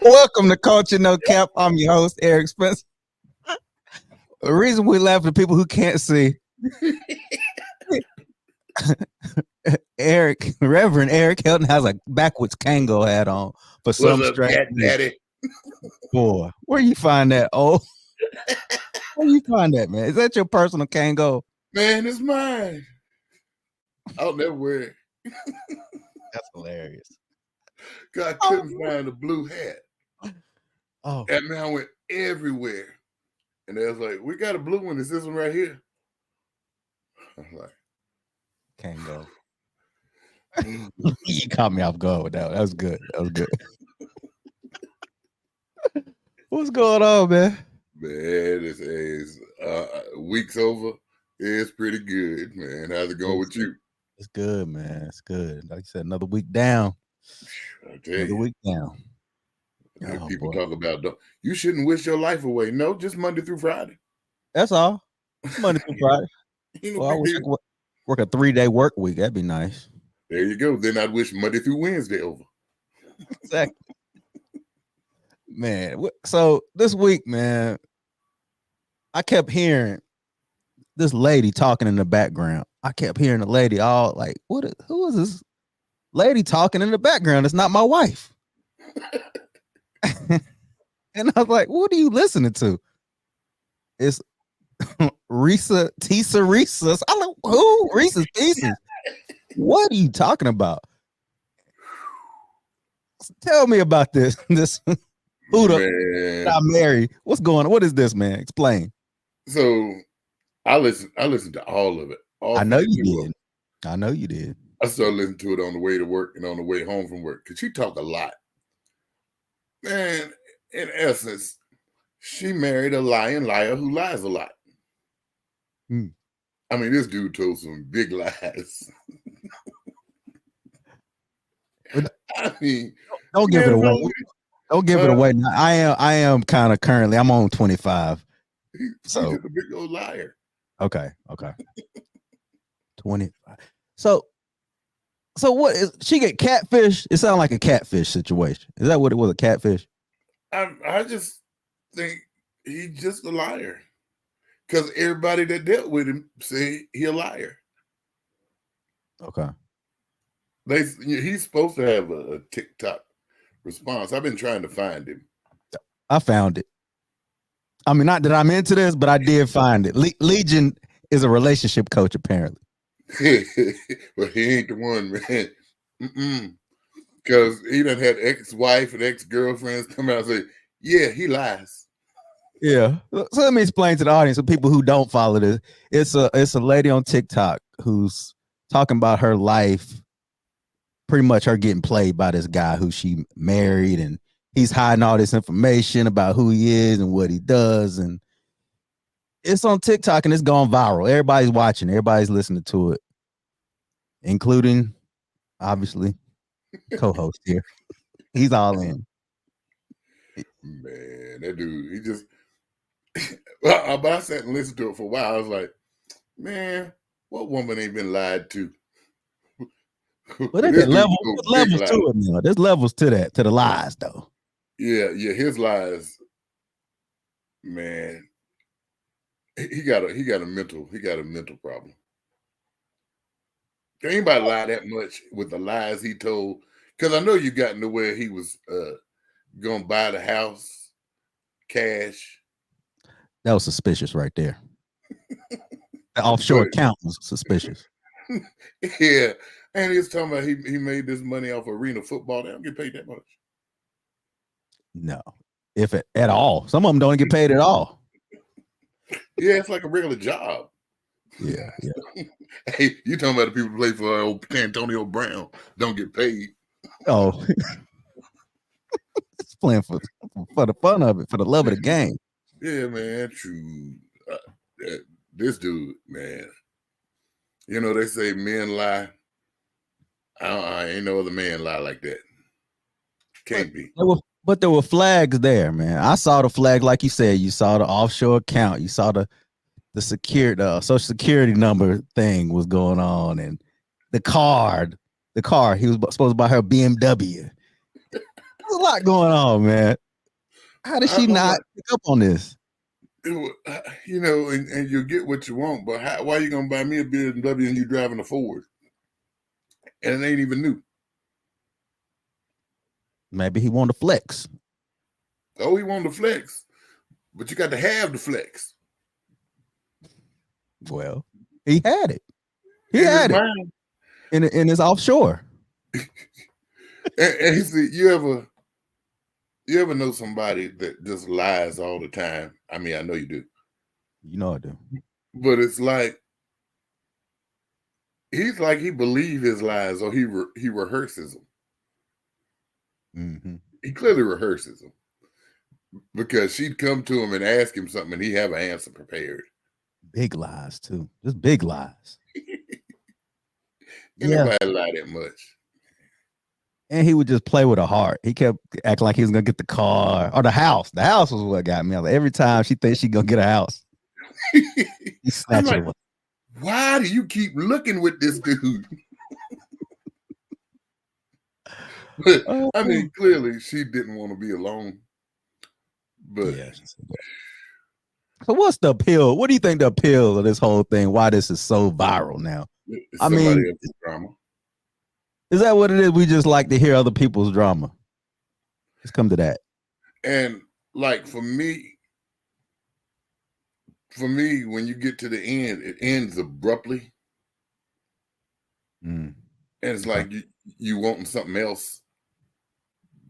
Welcome to Culture No Cap. I'm your host, Eric Spencer. The reason we laugh at people who can't see, Reverend Eric Hilton has a backwards Kango hat on for some What's up, strange Cat reason. Daddy? Boy, where you find that? Oh, where you find that, man? Is that your personal Kango? Man, it's mine. I'll never wear it. That's hilarious. God, I couldn't find a blue hat. Oh, And man, I went everywhere. And they was like, we got a blue one. Is this one right here? I was like, Kango. mm. You caught me off guard with that. That was good. That was good. What's going on, man? Man, this is week's over. It's pretty good, man. How's it going with you? It's good, man. It's good. Like I said, another week down. I tell Another you. week down. And Oh, people boy. talk about, you shouldn't wish your life away. No, just Monday through Friday. That's all. Monday through Friday. Ain't no Well, I big wish I deal. could work a 3-day work week. That'd be nice. There you go. Then I'd wish Monday through Wednesday over. Exactly. Man, so this week, man, I kept hearing this lady talking in the background. I kept hearing the lady all like, who is this lady talking in the background? It's not my wife. And I was like, what are you listening to? It's Tisa Reese's. I'm like, who? Reese's Pieces. What are you talking about? Tell me about this. Who the I marry? What's going on? What is this, man? Explain. So I listened to all of it. I know you did. I know you did. I started listening to it on the way to work and on the way home from work because she talked a lot. Man, in essence, she married a lying liar who lies a lot. I mean, this dude told some big lies. I mean, don't give it away. Don't give it away. I am kind of currently. I'm on 25. He's just a big old liar. Okay. 25. So what is she get catfish? It sounded like a catfish situation. Is that what it was? A catfish? I just think he's just a liar. Because everybody that dealt with him say he a liar. Okay. He's supposed to have a TikTok response. I've been trying to find him. I found it. I mean, not that I'm into this, but I did find it. Legion is a relationship coach, apparently. But he ain't the one, man. Because he done had ex-wife and ex-girlfriends come out and say, yeah, he lies. Yeah. So let me explain to the audience, the people who don't follow this. It's a lady on TikTok who's talking about her life, pretty much her getting played by this guy who she married, and he's hiding all this information about who he is and what he does. And it's on TikTok and it's gone viral. Everybody's watching, everybody's listening to it, including obviously co-host here. He's all in. Man, that dude, he just but I sat and listened to it for a while. I was like, man, what woman ain't been lied to? But there's levels to it now. There's levels to that, to the lies, though. Yeah, his lies, man. He got a mental problem. Can anybody lie that much with the lies he told? Because I know you got into where he was gonna buy the house, cash. That was suspicious right there. The offshore account was suspicious. Yeah. And he was talking about he made this money off arena football. They don't get paid that much. No. If at all. Some of them don't get paid at all. Yeah, it's like a regular job. Yeah. Hey, you talking about the people who play for old Antonio Brown don't get paid. Oh. It's playing for the fun of it, for the love of the game. Yeah, man, true. This dude, man. You know, they say men lie. I ain't no other man lie like that. Can't be. But there were flags there, man. I saw the flag, like you said. You saw the offshore account. You saw the social security number thing was going on, and the car. He was supposed to buy her BMW. lot going on, man. How did she not pick up on this? You know, and you get what you want, but why are you gonna buy me a BMW and you driving a Ford? And it ain't even new. Maybe he wanted to flex. Oh, he wanted to flex, but you got to have the flex. Well, he had it. He had it in his offshore. And see, you ever know somebody that just lies all the time? I mean, I know you do. You know I do. But it's like he believes his lies, or he rehearses them. Mm-hmm. He clearly rehearses them, because she'd come to him and ask him something, and he'd have an answer prepared. Big lies too. Just big lies. Anybody lie that much? And he would just play with her heart. He kept acting like he was gonna get the car or the house. The house was what got me. Like, every time she thinks she's gonna get a house, he snatched it away. Why do you keep looking with this dude? But I mean, clearly she didn't want to be alone. But yeah. So what's the appeal? What do you think the appeal of this whole thing? Why this is so viral now? I mean, drama. Is that what it is? We just like to hear other people's drama. Let's come to that. And like for me, when you get to the end, it ends abruptly. And it's like you wanting something else.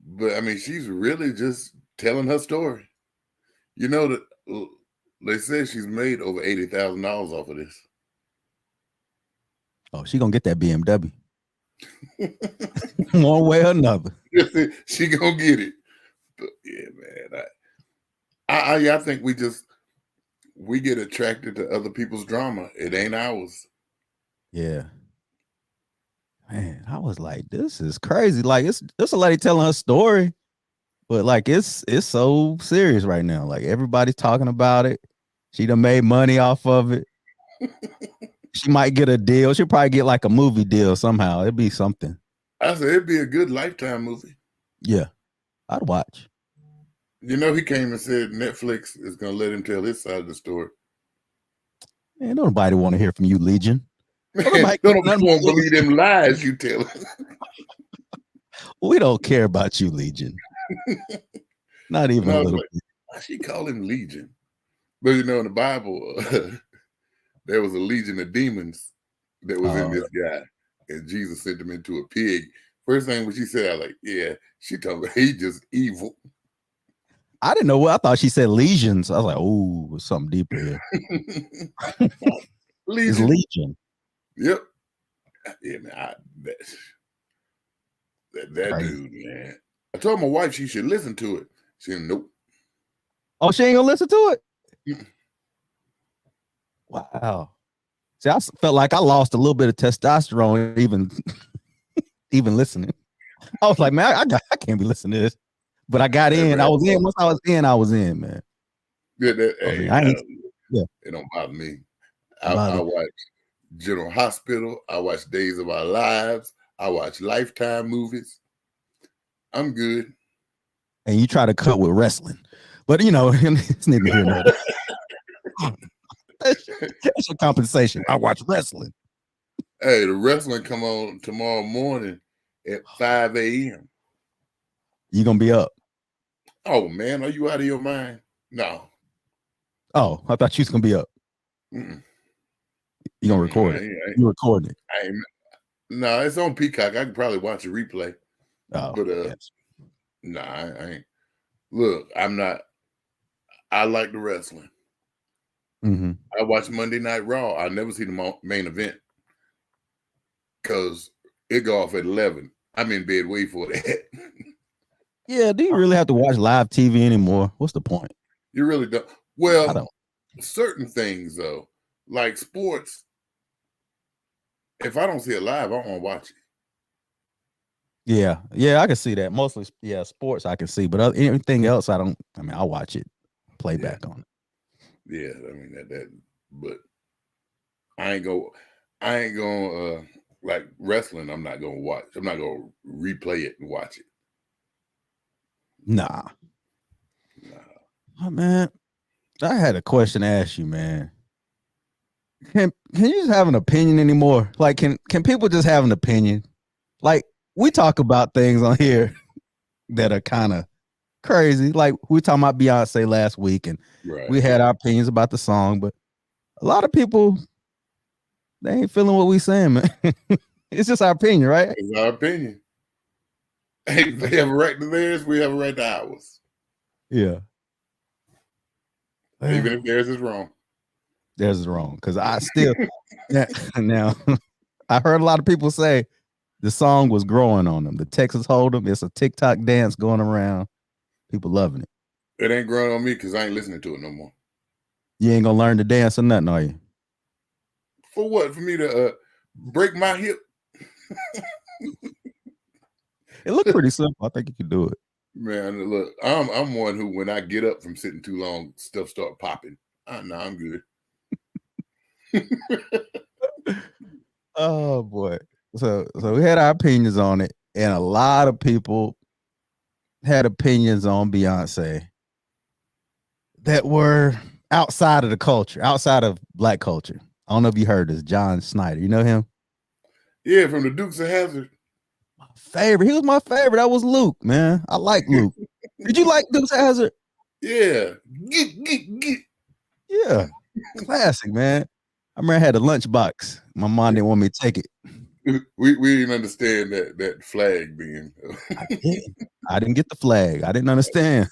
But I mean, she's really just telling her story. You know that they said she's made over $80,000 off of this. Oh, she gonna get that BMW. One way or another. She gonna get it. But yeah, man. I think we get attracted to other people's drama. It ain't ours. Yeah. Man, I was like, this is crazy. Like, it's a lady telling her story, but like it's so serious right now. Like, everybody's talking about it. She done made money off of it. She might get a deal. She'll probably get like a movie deal somehow. It'd be something. I said it'd be a good Lifetime movie. Yeah, I'd watch. You know, he came and said Netflix is gonna let him tell his side of the story. Man, nobody want to hear from you, Legion. Nobody won't believe them lies you tell. We don't care about you, Legion. Not even a little bit. Why she call him Legion? But you know, in the Bible, there was a legion of demons that was in this guy, and Jesus sent him into a pig. First thing when she said, I was like, yeah, she told me he just evil. I didn't know what I thought she said legions. I was like, oh, something deeper here. It's Legion. Yep. Yeah, man. That dude, man. I told my wife she should listen to it. She said, nope. Oh, she ain't gonna listen to it? Wow. See, I felt like I lost a little bit of testosterone even listening. I was like, man, I can't be listening to this. But I got in. I was in. Once I was in, man. Yeah, it don't bother me. I watch General Hospital. I watch Days of Our Lives. I watch Lifetime movies. I'm good. And you try to cut with wrestling. But, you know, it's neither here nor there. That's your compensation. I watch wrestling. Hey, the wrestling come on tomorrow morning at 5 a.m. You gonna be up? Oh man, are you out of your mind? No. Oh, I thought you was gonna be up. Mm-mm. You gonna record it? You recording it? No, it's on Peacock. I can probably watch a replay. Oh, but yes. No, I ain't. Look, I'm not. I like the wrestling. Mm-hmm. I watch Monday Night Raw. I never see the main event because it go off at 11. I'm in bed waiting for that. Yeah, do you really have to watch live TV anymore? What's the point? You really don't. Well, certain things though, like sports. If I don't see it live, I don't want to watch it. Yeah, I can see that. Mostly, sports I can see, but anything else, I don't. I mean, I'll watch it, playback on it. Yeah, I mean that. But I ain't gonna like wrestling. I'm not gonna watch. I'm not gonna replay it and watch it. Nah. Nah. Oh, man, I had a question to ask you, man. Can you just have an opinion anymore? Like, can people just have an opinion? Like, we talk about things on here that are kind of crazy. Like, we talking about Beyonce last week, and Right. we had our opinions about the song, but a lot of people, they ain't feeling what we saying, man. It's just our opinion, right? It's our opinion. Hey, they have a right to theirs, we have a right to ours. Yeah. Even if theirs is wrong. Theirs is wrong. Because I still now I heard a lot of people say the song was growing on them. The Texas Hold'em, it's a TikTok dance going around. People loving it. It ain't growing on me because I ain't listening to it no more. You ain't gonna learn to dance or nothing, are you? For what? For me to break my hip? It looked pretty simple. I think you could do it. Man, look, I'm one who, when I get up from sitting too long, stuff start popping. No, I'm good. Oh boy. So we had our opinions on it, and a lot of people had opinions on Beyonce that were outside of the culture, outside of black culture. I don't know if you heard this, John Snyder. You know him? Yeah, from the Dukes of Hazzard. My favorite. He was my favorite. That was Luke, man. I like Luke. Did you like Dukes of Hazzard? Yeah. Yeah. Classic, man. I remember I had a lunchbox. My mom didn't want me to take it. We didn't understand that flag being. I didn't get the flag. I didn't understand.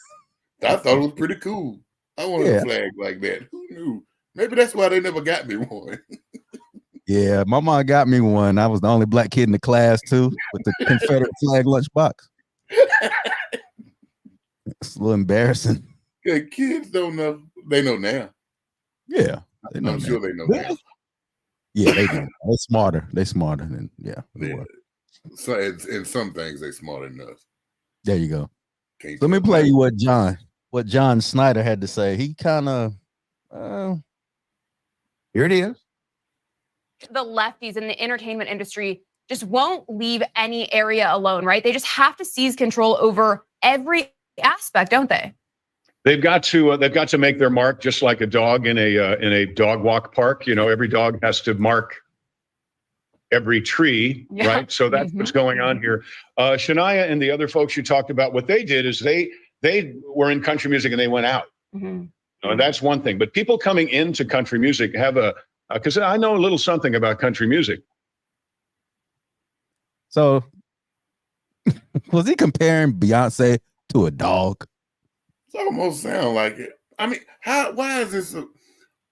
I thought it was pretty cool. I wanted a flag like that. Who knew? Maybe that's why they never got me one. Yeah, my mom got me one. I was the only black kid in the class too, with the Confederate flag lunchbox. It's a little embarrassing. Yeah, kids don't know. They know now. Yeah, they know I'm sure they know now. Yeah, they do. They're smarter. They're smarter than So in some things they smarter than us. There you go. Let me play you what John Snyder had to say. He kind of here it is. The lefties in the entertainment industry just won't leave any area alone, right? They just have to seize control over every aspect, don't they? They've got to make their mark, just like a dog in a dog walk park. You know, every dog has to mark every tree, right? So that's what's going on here. Shania and the other folks you talked about, what they did is they were in country music and they went out. That's one thing. But people coming into country music have because I know a little something about country music. So was he comparing Beyonce to a dog? It almost sound like it. I mean, why is this?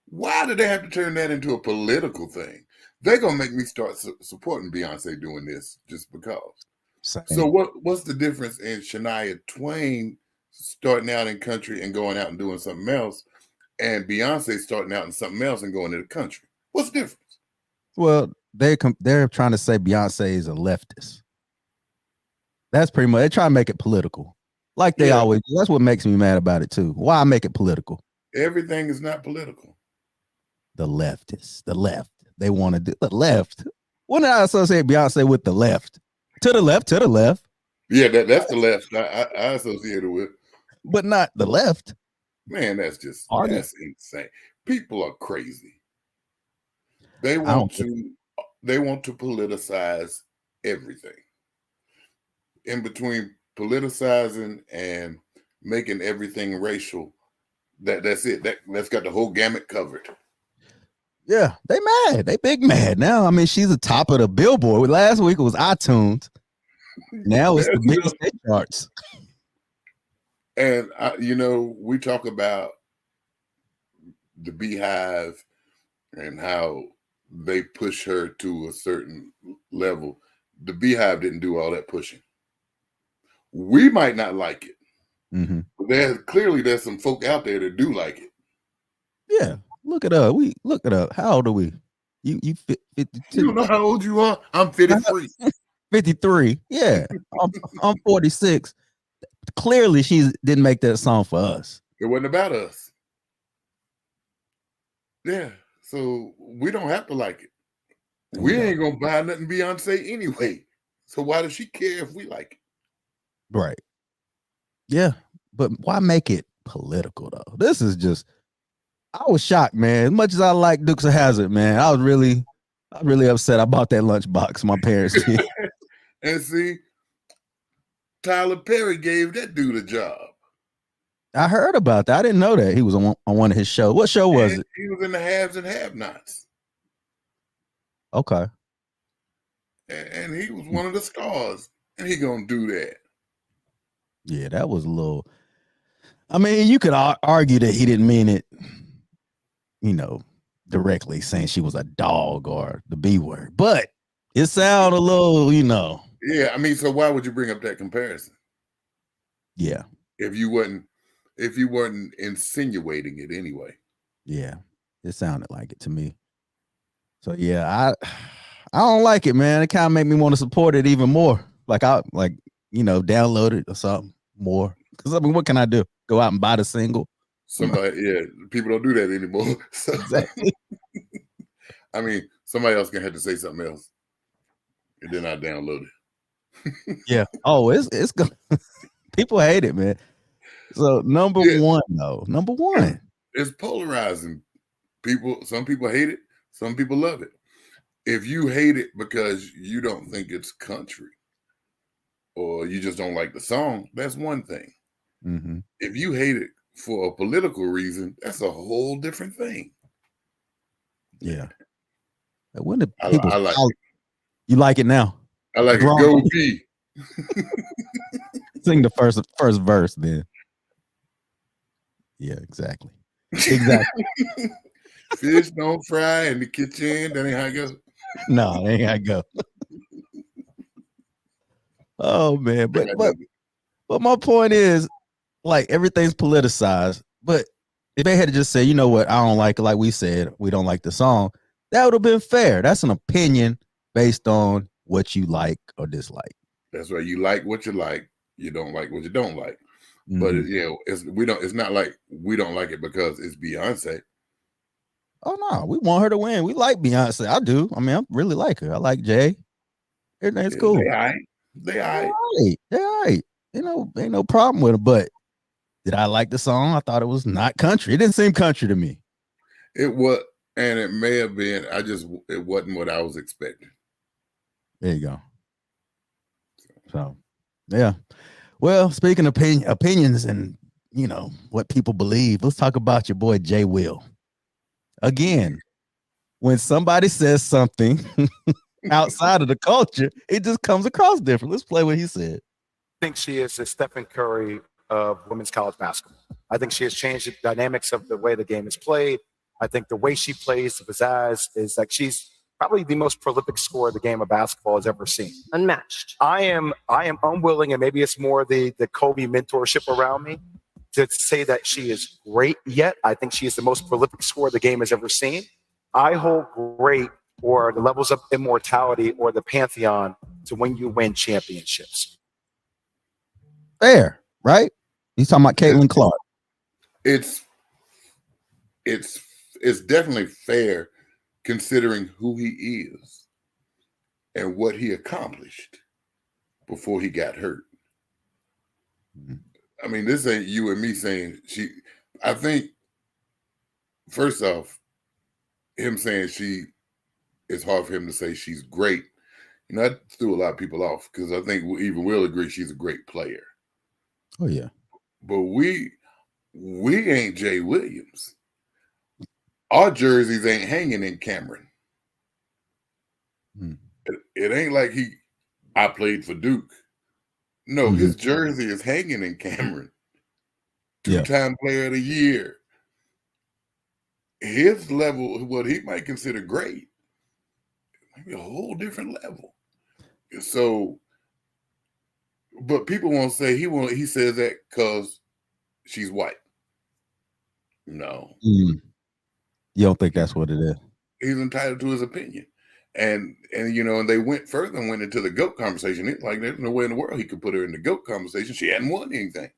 Why do they have to turn that into a political thing? They're gonna make me start supporting Beyonce doing this just because. Same. So what's the difference in Shania Twain starting out in country and going out and doing something else, and Beyonce starting out in something else and going to the country? What's the difference? Well, they're trying to say Beyonce is a leftist. That's pretty much. They try to make it political, like they always do. That's what makes me mad about it too. Why make it political? Everything is not political. The leftists, the left. They want to do the left. When did I associate Beyonce with the left? To the left, to the left. Yeah, that's the left I associate it with. But not the left. Man, that's insane. People are crazy. They want to politicize everything. In between politicizing and making everything racial, that's it. That's got the whole gamut covered. Yeah, they mad. They big mad now. I mean, she's the top of the Billboard. Last week it was iTunes. Now it's the biggest hit charts. And we talk about the Beehive and how they push her to a certain level. The Beehive didn't do all that pushing. We might not like it, but there's some folk out there that do like it. Yeah, look it up. Look it up. How old are we? You 52. You don't know how old you are? I'm 53. 53. Yeah, I'm 46. Clearly, she didn't make that song for us. It wasn't about us. Yeah, so we don't have to like it. We ain't gonna buy nothing Beyonce anyway. So why does she care if we like it? Right. Yeah, but why make it political though? This is just. I was shocked, man. As much as I like Dukes of Hazzard, man, I was really upset. I bought that lunchbox. My parents did. And see, Tyler Perry gave that dude a job. I heard about that. I didn't know that he was on one of his shows. What show was And it? he was in the Haves and Have-Nots. Okay. And he was one of the stars. And he gonna do that. Yeah, that was a little. I mean, you could argue that he didn't mean it, directly saying she was a dog or the B word, but it sounded a little, Yeah, I mean, so why would you bring up that comparison? Yeah. If you weren't insinuating it anyway. Yeah, it sounded like it to me. So yeah, I don't like it, man. It kind of made me want to support it even more. Like download it or something more. Because I mean, what can I do? Go out and buy the single? People don't do that anymore. So, Exactly. I mean, somebody else can have to say something else, and then I download it. Yeah. Oh, it's good. People hate it, man. So number one, though. Number one. It's polarizing. Some people hate it, some people love it. If you hate it because you don't think it's country or you just don't like the song, that's one thing. Mm-hmm. If you hate it for a political reason, that's a whole different thing. Yeah. When did I people like it. You like it now? I like it. Go B. Sing the first verse then. Yeah, exactly. Exactly. Fish don't fry in the kitchen. That ain't how it goes. No, that ain't how it go. Oh man, but my point is, like, everything's politicized. But if they had to just say, you know what, I don't like it, like we said, we don't like the song, that would have been fair. That's an opinion based on what you like or dislike. That's right. You like what you like. You don't like what you don't like. Mm-hmm. But it's not like we don't like it because it's Beyonce. Oh no, we want her to win. We like Beyonce. I do. I mean, I really like her. I like Jay. Everything's cool. They all right. They all right. Ain't no problem with it. But did I like the song? I thought it was not country. It didn't seem country to me. It was, and it may have been. It wasn't what I was expecting. There you go. So, yeah. Well, speaking of opinions and what people believe, let's talk about your boy Jay Will. Again, when somebody says something outside of the culture, it just comes across different. Let's play what he said. I think she is the Stephen Curry of women's college basketball. I think she has changed the dynamics of the way the game is played. I think the way she plays, the pizzazz, is like she's probably the most prolific scorer the game of basketball has ever seen. Unmatched. I am unwilling, and maybe it's more the Kobe mentorship around me, to say that she is great yet. I think she is the most prolific scorer the game has ever seen. I hold great or the levels of immortality or the pantheon to when you win championships. Fair, right? He's talking about Caitlin Clark. It's definitely fair considering who he is and what he accomplished before he got hurt. Mm-hmm. I mean, this ain't you and me saying I think, first off, him saying it's hard for him to say she's great. That threw a lot of people off because I think even we'll agree she's a great player. Oh, yeah. But we ain't Jay Williams. Our jerseys ain't hanging in Cameron. It ain't like I played for Duke. No, his jersey is hanging in Cameron. Two-time player of the year. His level, what he might consider great, might be a whole different level. So, but people won't say he says that because she's white. No. You don't think that's what it is? He's entitled to his opinion. And they went further and went into the GOAT conversation. It's like there's no way in the world he could put her in the GOAT conversation. She hadn't won anything.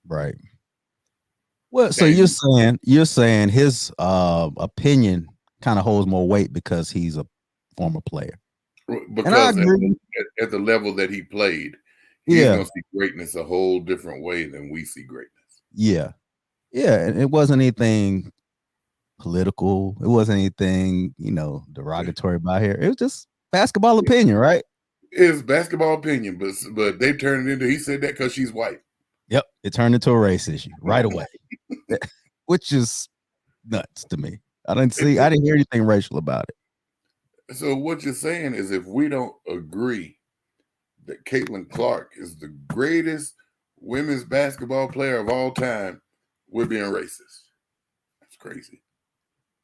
Right. Well, so you're saying his opinion kind of holds more weight because he's a former player. Because at the level that he played, He's Yeah. gonna see greatness a whole different way than we see greatness. Yeah. And it wasn't anything political. It wasn't anything, derogatory about here. It was just basketball opinion, right? It's basketball opinion, but they turned it into, he said that because she's white. Yep. It turned into a race issue right away, which is nuts to me. I didn't hear anything racial about it. So what you're saying is, if we don't agree that Caitlin Clark is the greatest women's basketball player of all time, we're being racist. That's crazy.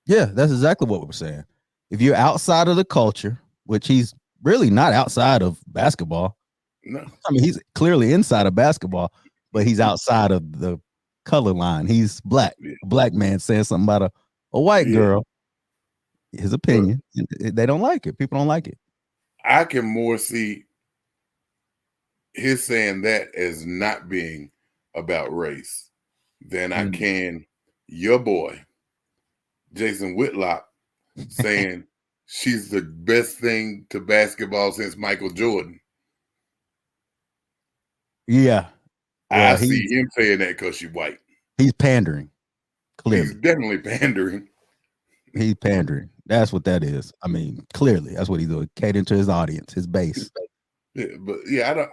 Yeah, that's exactly what we're saying. If you're outside of the culture, which he's really not outside of basketball. No. I mean, he's clearly inside of basketball, but he's outside of the color line. He's black. Yeah. A black man saying something about a white girl. His opinion. They don't like it. People don't like it. I can more see his saying that as not being about race than I can your boy, Jason Whitlock, saying she's the best thing to basketball since Michael Jordan. Yeah. I see him saying that because she's white. He's pandering. Clearly. He's definitely pandering. He's pandering. That's what that is. I mean, clearly, that's what he's doing. Catering to his audience, his base. Yeah, but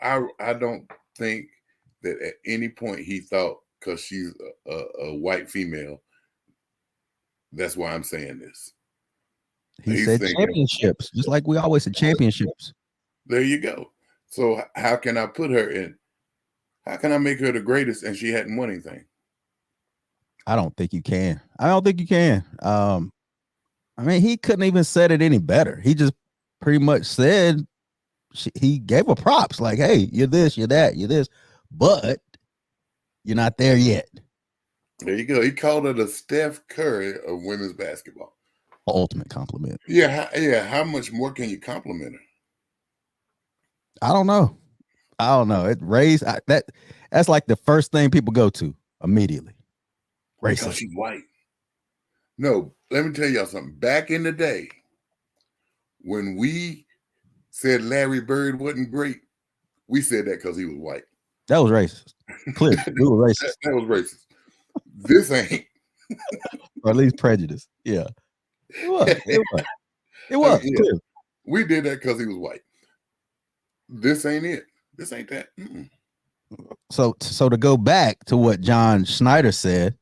I don't think that at any point he thought because she's a white female. That's why I'm saying this. He said championships, just like we always said championships. There you go. So how can I put her in? How can I make her the greatest and she hadn't won anything? I don't think you can. I mean, he couldn't even said it any better. He just pretty much said he gave her props, like, hey, you're this, you're that, you're this, but you're not there yet. There you go. He called her the Steph Curry of women's basketball. Ultimate compliment. Yeah. How much more can you compliment her? I don't know. It raised that's like the first thing people go to immediately. Racism. Because she's white. No, let me tell y'all something. Back in the day, when we said Larry Bird wasn't great, we said that because he was white. That was racist. Clearly, we were racist. That was racist. This ain't. Or at least prejudice. Yeah. It was. Yeah. We did that because he was white. This ain't it. This ain't that. Mm-mm. So to go back to what John Schneider said,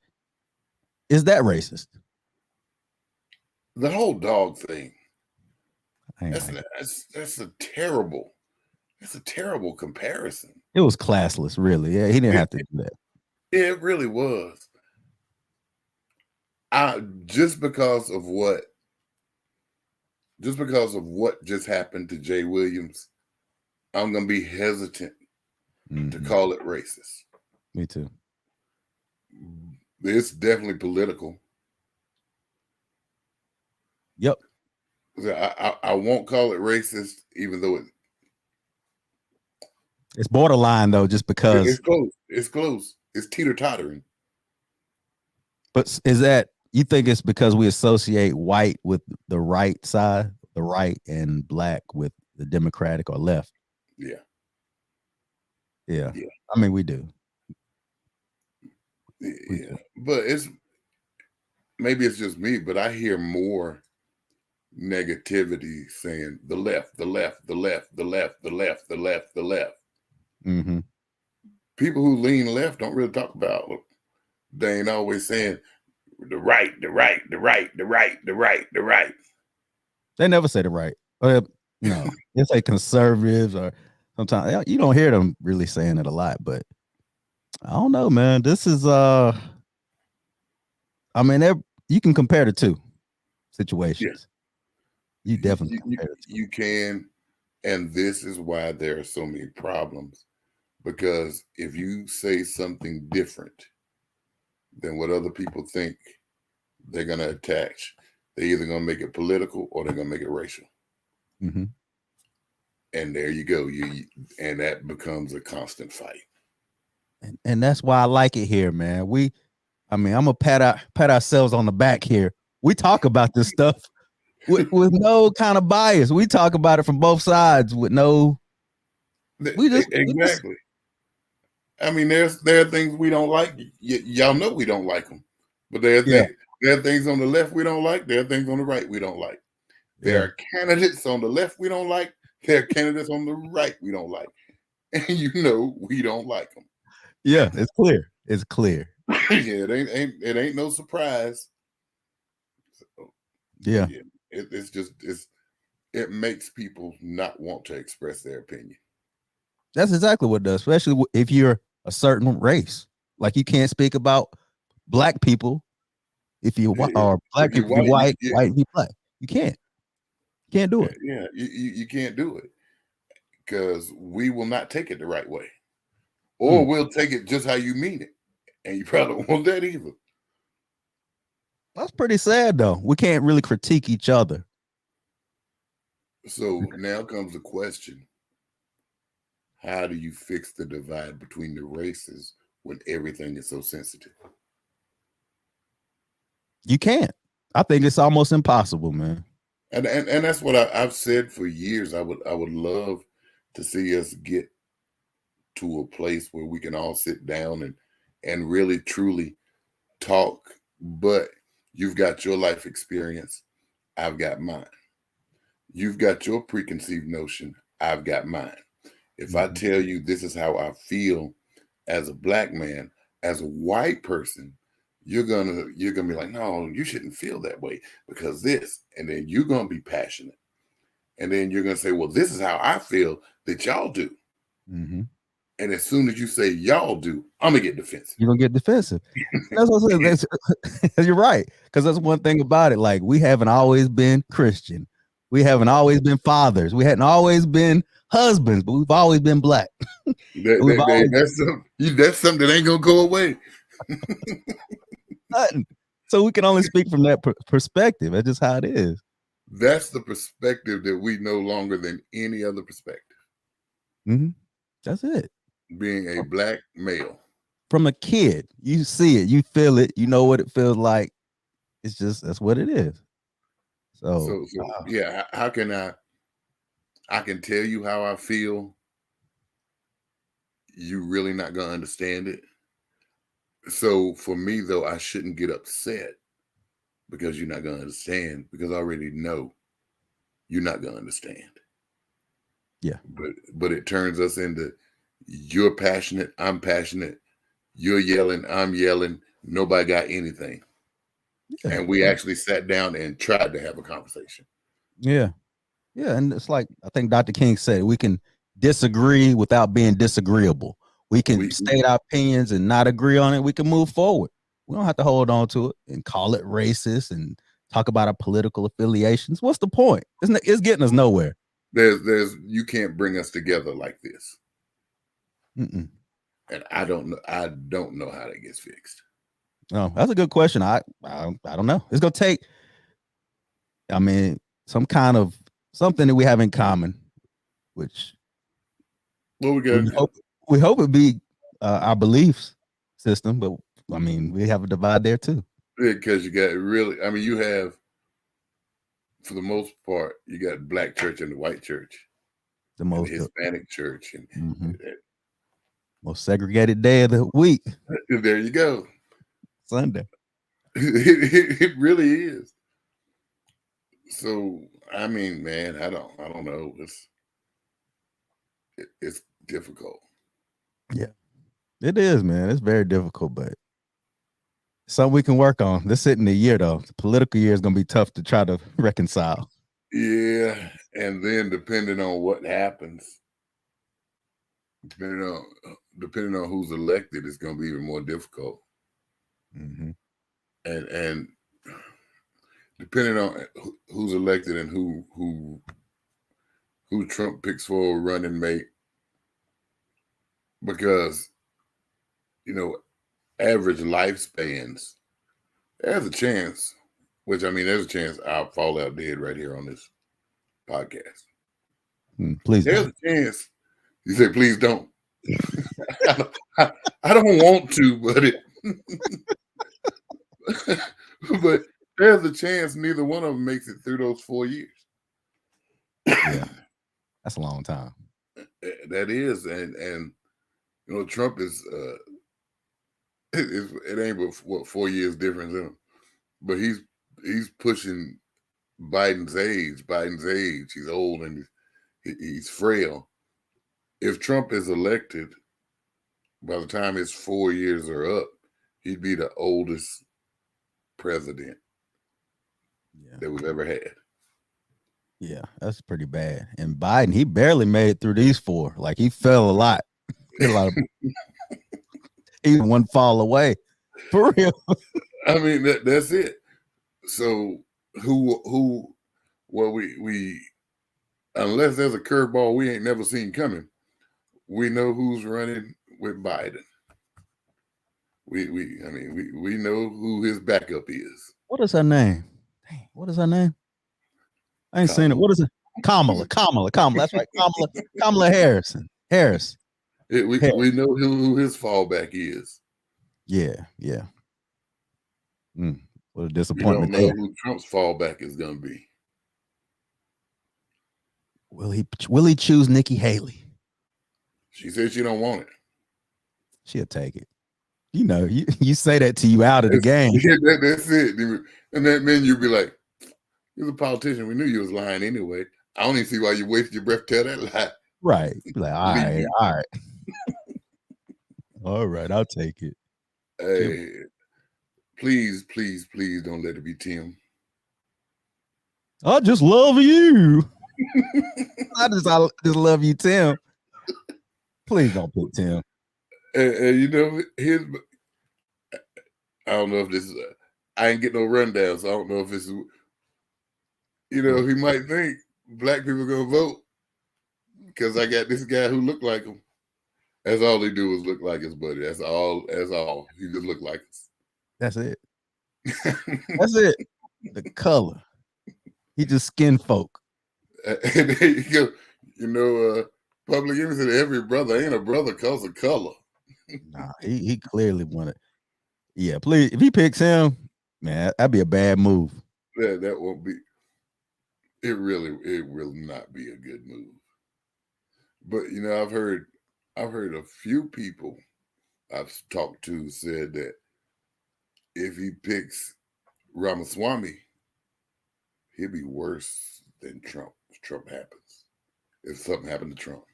is that racist? The whole dog thing. That's a terrible comparison. It was classless, really. Yeah, he didn't have to do that. It really was. Just because of what just happened to Jay Williams, I'm gonna be hesitant to call it racist. Me too. It's definitely political. Yep. I won't call it racist, even though it's borderline though, just because it's close. It's teeter-tottering. But is that, you think it's because we associate white with the right side, the right, and black with the Democratic or left? Yeah. I mean, we do. Yeah. But maybe it's just me, but I hear more negativity saying the left, the left, the left, the left, the left, the left, the left. Mm-hmm. People who lean left don't really talk about. They ain't always saying the right, the right, the right, the right, the right, the right. They never say the right. No, they say conservatives, or sometimes you don't hear them really saying it a lot. But I don't know, man. This is I mean, you can compare the two situations. You definitely you can, and this is why there are so many problems, because if you say something different than what other people think, they're going to attach. They're either going to make it political or they're going to make it racial. Mm-hmm. And there you go. And that becomes a constant fight. And that's why I like it here, man. I'm gonna pat ourselves on the back here. We talk about this stuff with no kind of bias. We talk about it from both sides with no Exactly. I mean, there are things we don't like. Y'all know we don't like them, but there are things on the left we don't like. There are things on the right we don't like. There are candidates on the left we don't like. There are candidates on the right we don't like, and you know we don't like them. Yeah, it's clear. It's clear. Yeah, it ain't no surprise. So, yeah, it makes people not want to express their opinion. That's exactly what it does, especially if you're a certain race. Like you can't speak about black people if you or black people, if white, white be black. You can't do it. Yeah, you can't do it because we will not take it the right way, or we'll take it just how you mean it, and you probably don't want that either. That's pretty sad, though. We can't really critique each other. So now comes the question: how do you fix the divide between the races when everything is so sensitive? You can't. I think it's almost impossible, man. And that's what I've said for years. I would love to see us get to a place where we can all sit down and really truly talk. But you've got your life experience, I've got mine. You've got your preconceived notion, I've got mine. If I tell you this is how I feel as a black man, as a white person, you're gonna be like, no, you shouldn't feel that way because this, and then you're gonna be passionate, and then you're gonna say, well, this is how I feel that y'all do. Mm-hmm. And as soon as you say y'all do, I'm gonna get defensive. You're gonna get defensive. That's what I'm saying. You're right, because that's one thing about it. Like we haven't always been Christian, we haven't always been fathers, we hadn't always been husbands, but we've always been black. That's something that ain't gonna go away. Nothing. So we can only speak from that perspective. That's just how it is. That's the perspective that we know longer than any other perspective. Mm-hmm. That's it. Being a black male. From a kid, you see it, you feel it, you know what it feels like. It's just that's what it is. So yeah, how can I can tell you how I feel. You really not gonna understand it. So for me though, I shouldn't get upset because you're not gonna understand, because I already know you're not gonna understand. Yeah. But it turns us into you're passionate, I'm passionate, you're yelling, I'm yelling, nobody got anything. Yeah. And we actually sat down and tried to have a conversation. Yeah. Yeah. And it's like I think Dr. King said, we can disagree without being disagreeable. We can state our opinions and not agree on it. We can move forward. We don't have to hold on to it and call it racist and talk about our political affiliations. What's the point? It's getting us nowhere. You can't bring us together like this. Mm-mm. And I don't know how that gets fixed. No, that's a good question. I don't know. It's gonna take, some kind of something that we have in common, which we hope it be our beliefs system, but we have a divide there too. Because you got you have, for the most part, you got black church and the white church, the most Hispanic church, and most segregated day of the week. There you go, Sunday. It really is. So man, I don't know. It's difficult. Yeah, it is, man. It's very difficult, but something we can work on. This hitting the year though. The political year is gonna be tough to try to reconcile. Yeah, and then depending on what happens, depending on who's elected, it's gonna be even more difficult. Mm-hmm. And depending on who's elected and who Trump picks for a running mate, because average lifespans, there's a chance I'll fall out dead right here on this podcast. Please, there's a chance. You say, please don't. I don't want to, but there's a chance neither one of them makes it through those 4 years. Yeah, that's a long time. That is, and you know, Trump is it ain't but what 4 years difference in him, but he's pushing Biden's age. Biden's age. He's old and he's frail. If Trump is elected, by the time his 4 years are up, he'd be the oldest president that we've ever had. Yeah, that's pretty bad. And Biden, he barely made it through these 4. Like he fell a lot. He one fall away. For real. I mean, that's it. So well, we unless there's a curveball we ain't never seen coming, we know who's running with Biden. We know who his backup is. What is her name? Dang, what is her name? I ain't seen it. What is it? Kamala. That's right. Kamala Harris. We know who his fallback is. Yeah. What a We disappointment. don't know who Trump's fallback is going to be. Will he choose Nikki Haley? She said she don't want it. She'll take it. You know, you say that to you out of the game. That's it. And then you'll be like, you're a politician. We knew you was lying anyway. I don't even see why you wasted your breath to tell that lie. Right. Be like, all right. All right, I'll take it. Hey, please don't let it be Tim. I just love you. I just love you, Tim. Please don't pick Tim. And you know, I don't know if this is, I ain't get no rundown, so I don't know if it's, you know, he might think black people gonna vote because I got this guy who looked like him. That's all he do is look like his buddy. That's all. He just look like us. That's it. That's it. The color. He just skin folk. And there you go. You know, Public Enemy said every brother ain't a brother cause of color. Nah, he clearly wanted. Yeah, please. If he picks him, man, that'd be a bad move. That won't be. It will not be a good move. But you know, I've heard a few people I've talked to said that if he picks Ramaswamy, he'll be worse than Trump if Trump happens. If something happened to Trump.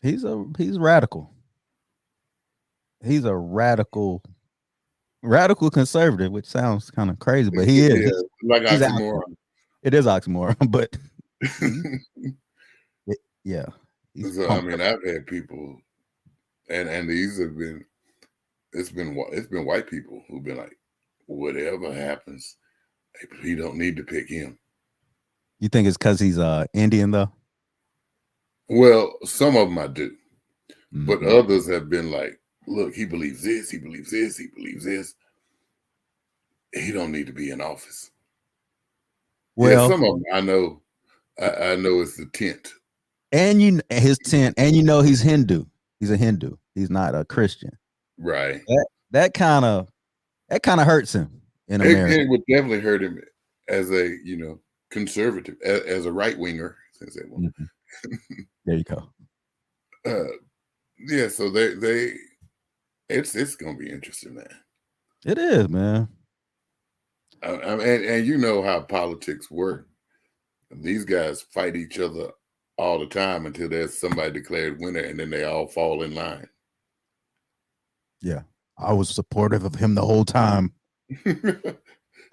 He's radical. He's a radical conservative, which sounds kind of crazy, but he is. Yeah, like oxymoron. It is oxymoron, but yeah. So I mean, I've had people, and these have been, it's been white people who've been like, whatever happens, he don't need to pick him. You think it's because he's Indian though? Well, some of them I do, but others have been like, look, he believes this, he believes this, he believes this. He don't need to be in office. Well, some of them I know it's the tent. And his tent, and you know he's Hindu. He's a Hindu. He's not a Christian. Right. That kind of hurts him in America. It would definitely hurt him as a conservative, as a right winger. Since that one. There you go. Yeah. So it's gonna be interesting, man. It is, man. And you know how politics work. These guys fight each other all the time until there's somebody declared winner, and then they all fall in line. Yeah, I was supportive of him the whole time.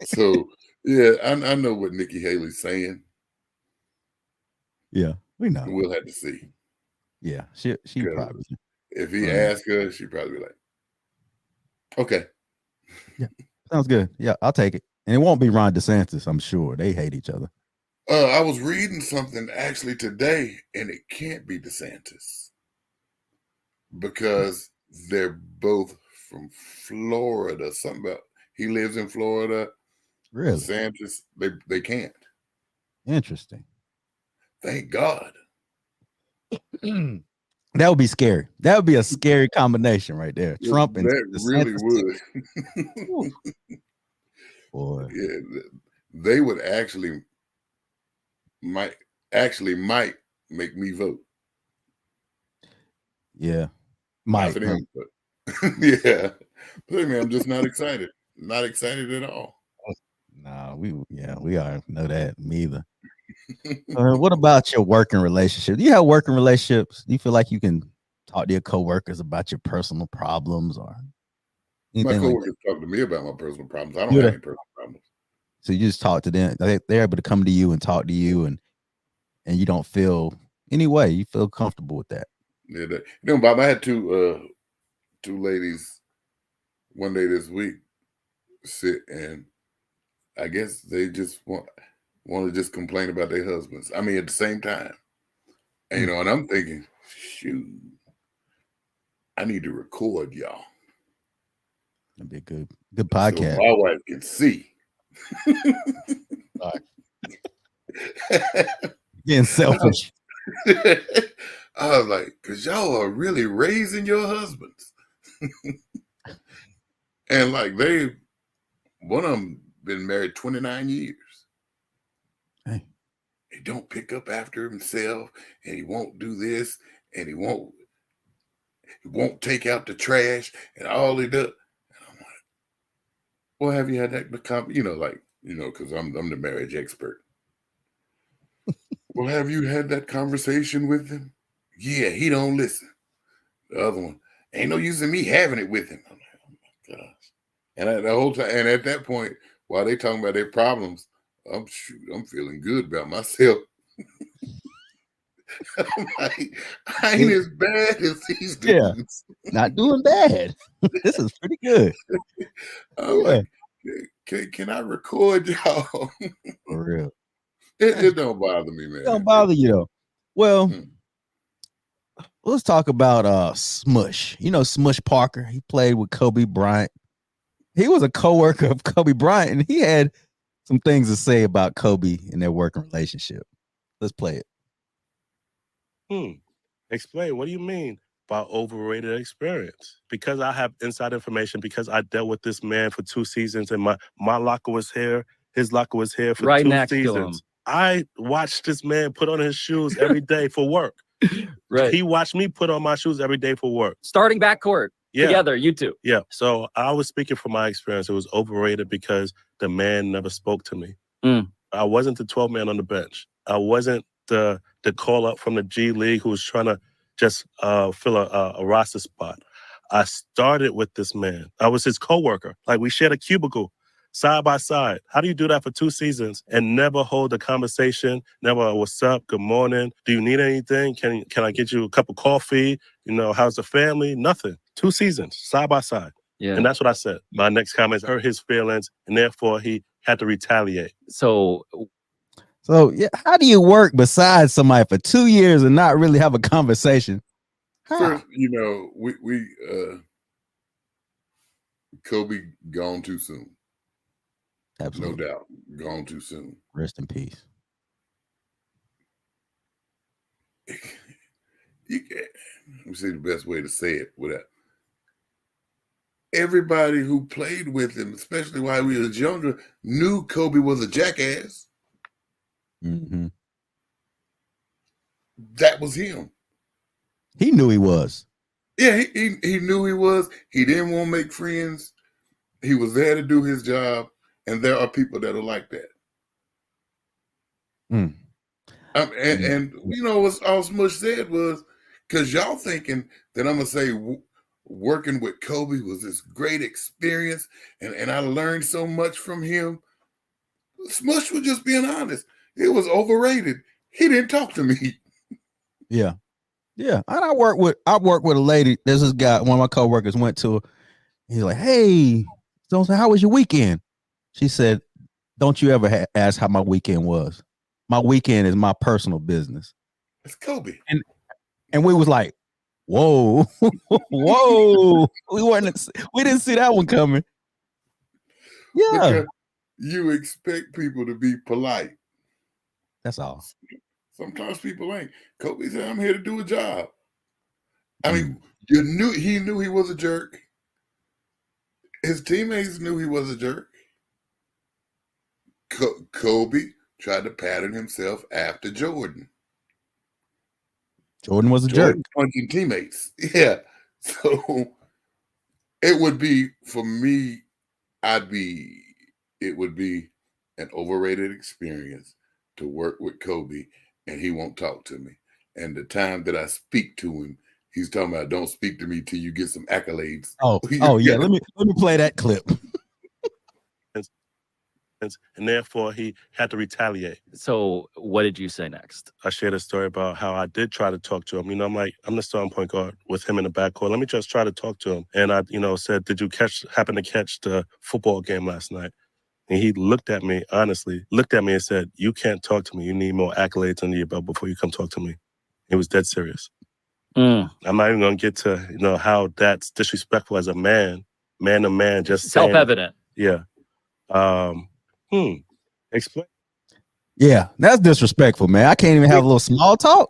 So yeah, I know what Nikki Haley's saying. Yeah, we know. We'll have to see. Yeah, she probably. If he asks her, she'd probably be like, "Okay, yeah, sounds good. Yeah, I'll take it." And it won't be Ron DeSantis, I'm sure. They hate each other. I was reading something actually today, and it can't be DeSantis because they're both from Florida. Something about he lives in Florida. Really? DeSantis, they can't. Interesting. Thank God. That would be scary. That would be a scary combination right there. Trump and that DeSantis. Really would. Boy. Yeah, they would might make me vote. Yeah. Not Mike. for Huh? them, but yeah. But hey, man, I'm just not excited. Not excited at all. Nah, we are know that. Me either. What about your working relationship? Do you have working relationships? Do you feel like you can talk to your coworkers about your personal problems or My anything like that? coworkers talk to me about my personal problems. I don't Do have they? any personal problems. So you just talk to them. They're able to come to you and talk to you, and you don't feel any way. You feel comfortable with that. Yeah, Bob, I had two ladies one day this week sit, and I guess they just want to just complain about their husbands. I mean, at the same time, and and I'm thinking, shoot, I need to record y'all. That'd be a good So podcast. my wife can see. Being selfish. I was like, because y'all are really raising your husbands. And like one of them been married 29 years. Hey. He don't pick up after himself, and he won't do this, and he won't take out the trash, and all he does. And I'm like, well, have you had that become, because I'm the marriage expert. Well, have you had that conversation with him? Yeah, he don't listen. The other one, ain't no use in me having it with him. I'm like, oh my gosh. And the whole time, and at that point, while they talking about their problems, I'm feeling good about myself. I'm like, I ain't as bad as these dudes. Yeah, not doing bad. This is pretty good. I'm like, can I record y'all? For real. It don't bother me, man. It don't bother you though. Well, let's talk about Smush. You know Smush Parker. He played with Kobe Bryant. He was a coworker of Kobe Bryant, and he had some things to say about Kobe and their working relationship. Let's play it. Explain. What do you mean by overrated experience? Because I have inside information, because I dealt with this man for 2 seasons, and my locker was here, his locker was here for Right 2 next to seasons. him. I watched this man put on his shoes every day for work. Right. He watched me put on my shoes every day for work. Starting backcourt together, you two. Yeah. So I was speaking from my experience. It was overrated because the man never spoke to me. I wasn't the 12th man on the bench. I wasn't the call up from the G League who was trying to just fill a roster spot. I started with this man. I was his coworker. Like, we shared a cubicle side by side. How do you do that for 2 seasons and never hold a conversation? Never, what's up? Good morning. Do you need anything? Can I get you a cup of coffee? How's the family? Nothing. 2 seasons, side by side. Yeah. And that's what I said. My next comment hurt his feelings, and therefore he had to retaliate. So yeah, how do you work beside somebody for 2 years and not really have a conversation? How? First, we Kobe gone too soon. Absolutely. No doubt. Gone too soon. Rest in peace. Let me see the best way to say it without. Everybody who played with him, especially while he was younger, knew Kobe was a jackass. Mm-hmm. That was him. He knew he was. Yeah, he knew he was. He didn't want to make friends. He was there to do his job, and there are people that are like that. And what all Smush said was, because y'all thinking that I'm gonna say working with Kobe was this great experience, and I learned so much from him. Smush was just being honest. It was overrated. He didn't talk to me. Yeah. And I work with a lady. There's this guy, one of my coworkers went to her. He's like, hey, so how was your weekend? She said, don't you ever ask how my weekend was. My weekend is my personal business. It's Kobe. And we was like, whoa, whoa. We didn't see that one coming. Yeah. Because you expect people to be polite. That's all. Sometimes people ain't. Kobe said, I'm here to do a job. I mean, he knew he was a jerk. His teammates knew he was a jerk. Kobe tried to pattern himself after Jordan. Jordan was a Jordan jerk. punching teammates. Yeah. So it would be, for me, it would be an overrated experience to work with Kobe and he won't talk to me. And the time that I speak to him, he's talking about, don't speak to me till you get some accolades. Oh yeah. Let me play that clip. And therefore he had to retaliate. So what did you say next? I shared a story about how I did try to talk to him. I'm like, I'm the starting point guard with him in the backcourt. Let me just try to talk to him. And I, said, did you happen to catch the football game last night? And he looked at me and said, you can't talk to me. You need more accolades under your belt before you come talk to me. He was dead serious. I'm not even going to get to, how that's disrespectful as a man to man, just self-evident. Yeah. Explain. Yeah, that's disrespectful, man. I can't even have a little small talk.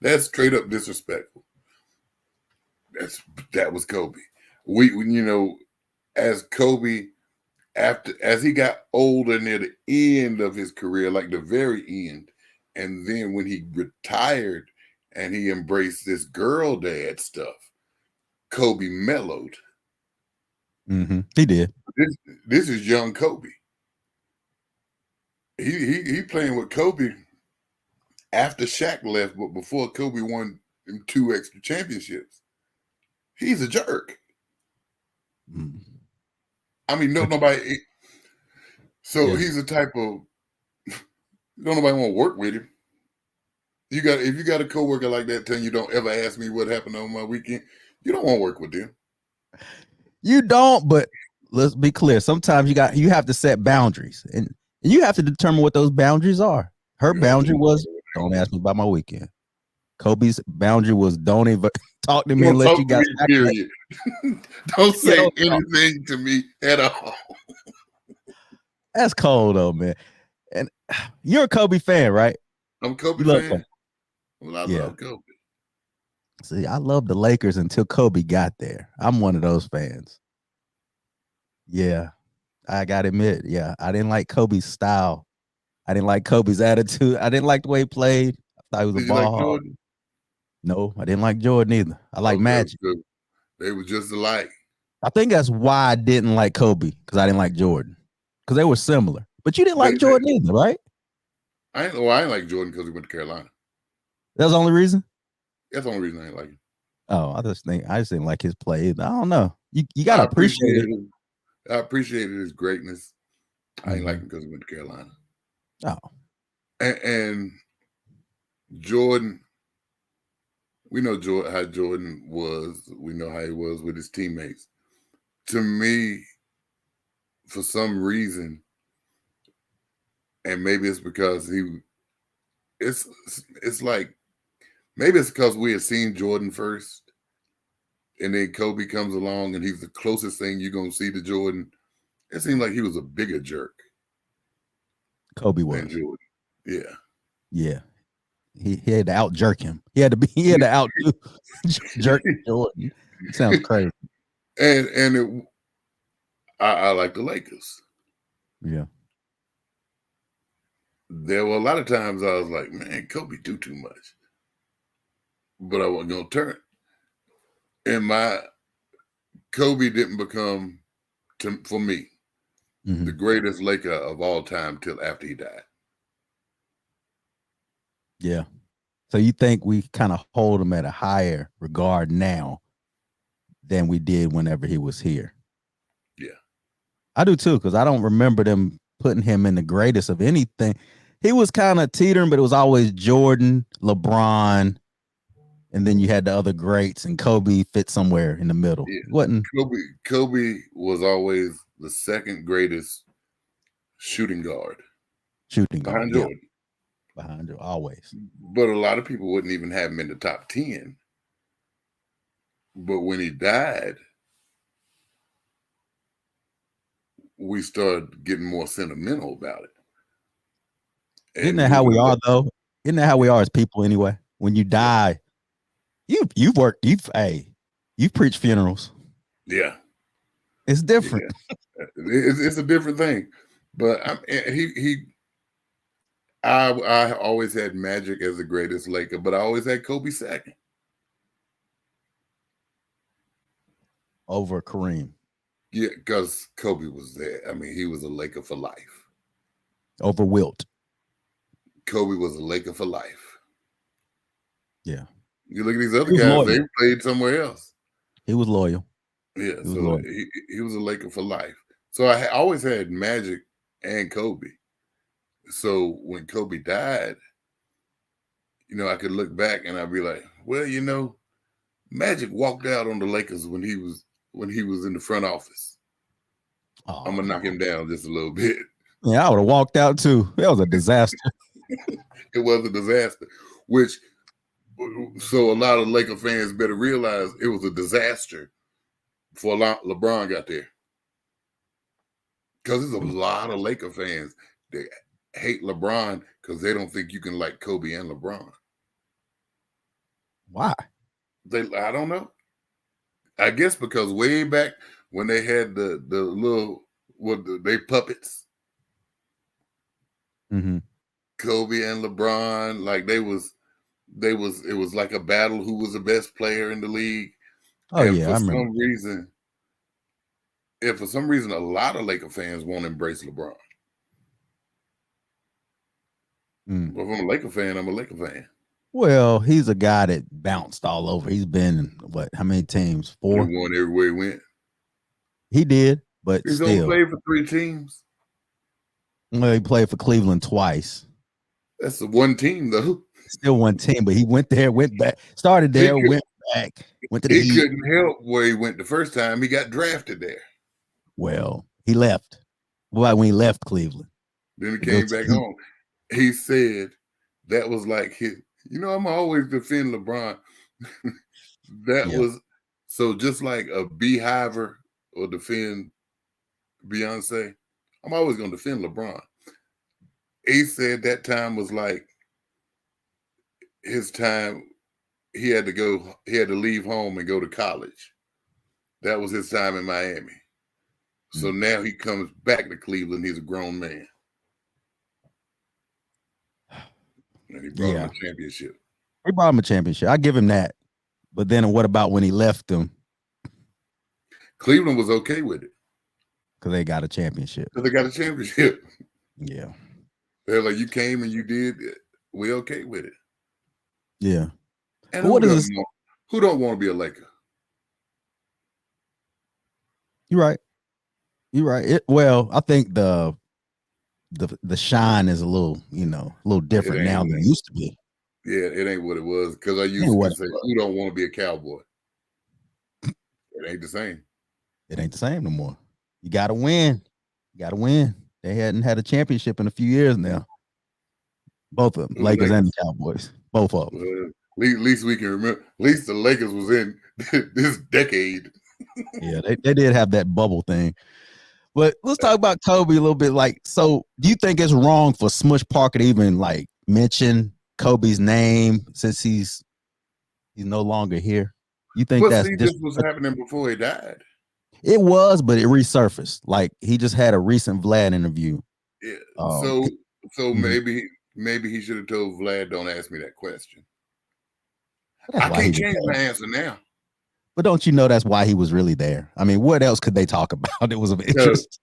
That's straight up disrespectful. That was Kobe. We as Kobe, as he got older near the end of his career, like the very end, and then when he retired and he embraced this girl dad stuff, Kobe mellowed. Mm-hmm. He did. This is young Kobe. He playing with Kobe after Shaq left, but before Kobe won 2 extra championships. He's a jerk. Mm. I mean, nobody. So he's the type of, don't nobody want to work with him. If you got a coworker like that telling you don't ever ask me what happened on my weekend, you don't want to work with them. You don't, but let's be clear. Sometimes you have to set boundaries, and you have to determine what those boundaries are. Her boundary was, don't ask me about my weekend. Kobe's boundary was, don't even talk to me unless you got. Period. Don't say anything to me at all. That's cold though, man. And you're a Kobe fan, right? I'm a Kobe fan. Kobe. Well, I love Kobe. See, I love the Lakers until Kobe got there. I'm one of those fans. Yeah, I gotta admit, I didn't like Kobe's style. I didn't like Kobe's attitude. I didn't like the way he played. I thought he was a ball hog. No, I didn't like Jordan either. I like Magic. They were just alike. I think that's why I didn't like Kobe, because I didn't like Jordan, because they were similar. But you didn't like Jordan either, right? I didn't like Jordan because he went to Carolina. That's the only reason? That's the only reason I didn't like him. Oh, I just didn't like his play either. I don't know. You gotta appreciate it. I appreciated his greatness. I ain't like him because he went to Carolina. Oh. And Jordan, we know how Jordan was. We know how he was with his teammates. To me, for some reason, and maybe it's because it's like, maybe it's because we had seen Jordan first, and then Kobe comes along and he's the closest thing you're going to see to Jordan. It seemed like he was a bigger jerk. Kobe was. Than Jordan. Yeah. Yeah. He had to out jerk him. He had to out jerk Jordan. It sounds crazy. And I like the Lakers. Yeah. There were a lot of times I was like, man, Kobe do too much. But I wasn't going to turn. And Kobe didn't become, for me, the greatest Laker of all time till after he died. Yeah. So you think we kind of hold him at a higher regard now than we did whenever he was here? Yeah. I do too, because I don't remember them putting him in the greatest of anything. He was kind of teetering, but it was always Jordan, LeBron, and then you had the other greats, and Kobe fit somewhere in the middle. Yeah. Wasn't Kobe was always the second greatest shooting guard. Behind Jordan. Behind you, always. But a lot of people wouldn't even have him in the top 10. But when he died, we started getting more sentimental about it. And isn't that how we are, though? Isn't that how we are as people anyway? When you die, you've preached funerals. Yeah. It's different. Yeah. It's a different thing. But I always had Magic as the greatest Laker, but I always had Kobe second. Over Kareem. Yeah, because Kobe was there. I mean, he was a Laker for life. Over Wilt. Kobe was a Laker for life. Yeah. You look at these other He was guys, loyal. they played somewhere else. He was loyal. Yeah, was so loyal. he was a Laker for life. So I always had Magic and Kobe. So when Kobe died, I could look back and I'd be like, well, Magic walked out on the Lakers when he was in the front office. Oh, I'm gonna knock him down just a little bit. Yeah, I would have walked out too. That was a disaster. It was a disaster, so a lot of Laker fans better realize it was a disaster before LeBron got there. Because there's a lot of Laker fans that hate LeBron because they don't think you can like Kobe and LeBron. Why? I don't know. I guess because way back when they had the little they puppets, Mm-hmm. Kobe and LeBron, like it was like a battle who was the best player in the league. Oh and yeah, I remember. For some reason, a lot of Laker fans won't embrace LeBron. Mm. But if I'm a Laker fan, I'm a Laker fan. Well, he's a guy that bounced all over. He's been in how many teams? 4. He won everywhere he went. He did, but He's still, only played for 3 teams. well, he played for Cleveland twice. That's the one team, though. Still one team, but he went there, went back, started there, went back, went to the He Heat. couldn't help where he went the first time. He got drafted there. Well, he left. Well, when he left Cleveland, Then he came back home. He said that was like his. I'm always defend LeBron. That was so just like a beehiver or defend Beyonce. I'm always going to defend LeBron. He said that time was like his time. He had to leave home and go to college. That was his time in Miami. So now he comes back to Cleveland. He's a grown man. And he brought him a championship. He brought him a championship. I give him that. But then what about when he left them? Cleveland was okay with it. Because they got a championship. Because they got a championship. Yeah. They're like, you came and you did it. We're okay with it. Yeah. And who don't want to be a Laker? You're right. You're right. Well, I think the shine is a little different now than it used to be. Yeah, it ain't what it was. Because I used to say, who don't want to be a Cowboy? It ain't the same. It ain't the same no more. You got to win. You got to win. They hadn't had a championship in a few years now. Both of them, Lakers and the Cowboys. Both of them. Well, at least we can remember. At least the Lakers was in this decade. Yeah, they did have that bubble thing. But let's talk about Kobe a little bit. So do you think it's wrong for Smush Parker to even mention Kobe's name since he's no longer here? You think this was happening before he died? It was, but it resurfaced. He just had a recent Vlad interview. Yeah. So maybe he should have told Vlad, "Don't ask me that question." I can't change my answer now. But don't you know that's why he was really there? I mean, what else could they talk about? It was of interest.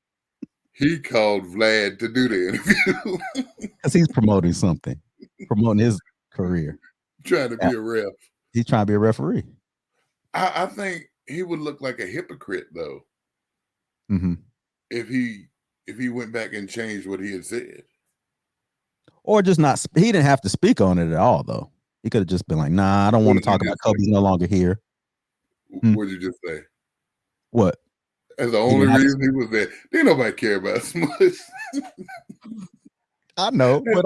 He called Vlad to do the interview because he's promoting something, promoting his career, trying to be a ref. He's trying to be a referee. I think he would look like a hypocrite though, if he went back and changed what he had said, or just not. He didn't have to speak on it at all, though. He could have just been like, "Nah, I don't want to talk about Kobe's no longer here." What did you just say? What? That's the only reason he was there. Didn't nobody care about Smush. I know, but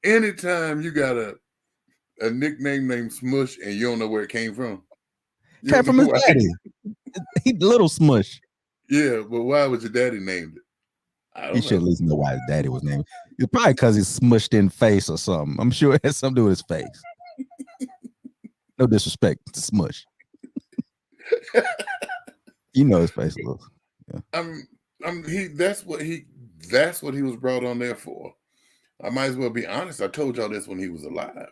anytime you got a nickname named Smush and you don't know where it came from. Came from his daddy. He Little Smush. Yeah, but why was your daddy named it? You should at least know why his daddy was named. It's probably because he's smushed in face or something. I'm sure it has something to do with his face. No disrespect to Smush. You know his face looks. Yeah. That's what he was brought on there for. I might as well be honest. I told y'all this when he was alive.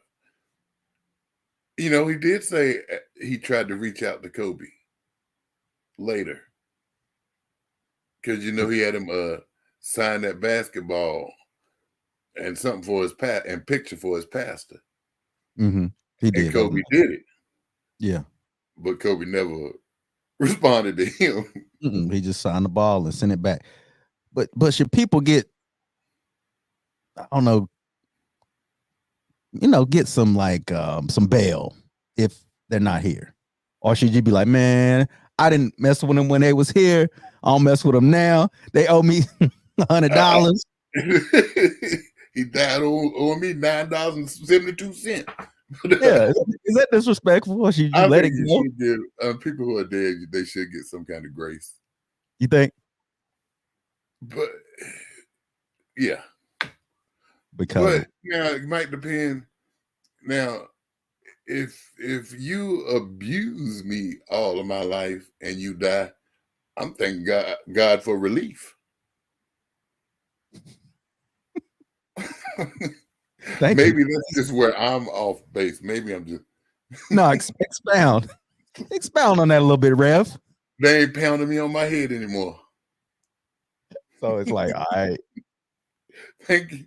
You know, he did say he tried to reach out to Kobe later. Because, you know, he had him sign that basketball and something for his and picture for his pastor. Mm-hmm. He did. And Kobe did it. Yeah. But Kobe never responded to him. He just signed the ball and sent it back. But should people get, I don't know, get some some bail if they're not here? Or should you be like, man, I didn't mess with them when they was here. I don't mess with them now. They owe me $100. He died owing me $9.72. Yeah, is that disrespectful? Or should you let it go? People who are dead, they should get some kind of grace. You think? But yeah, because it might depend. Now, if you abuse me all of my life and you die, I'm thanking God for relief. Maybe that's just where I'm off base. Maybe I'm just no. Expound on that a little bit, Rev. They ain't pounding me on my head anymore. So it's like, all right. Thank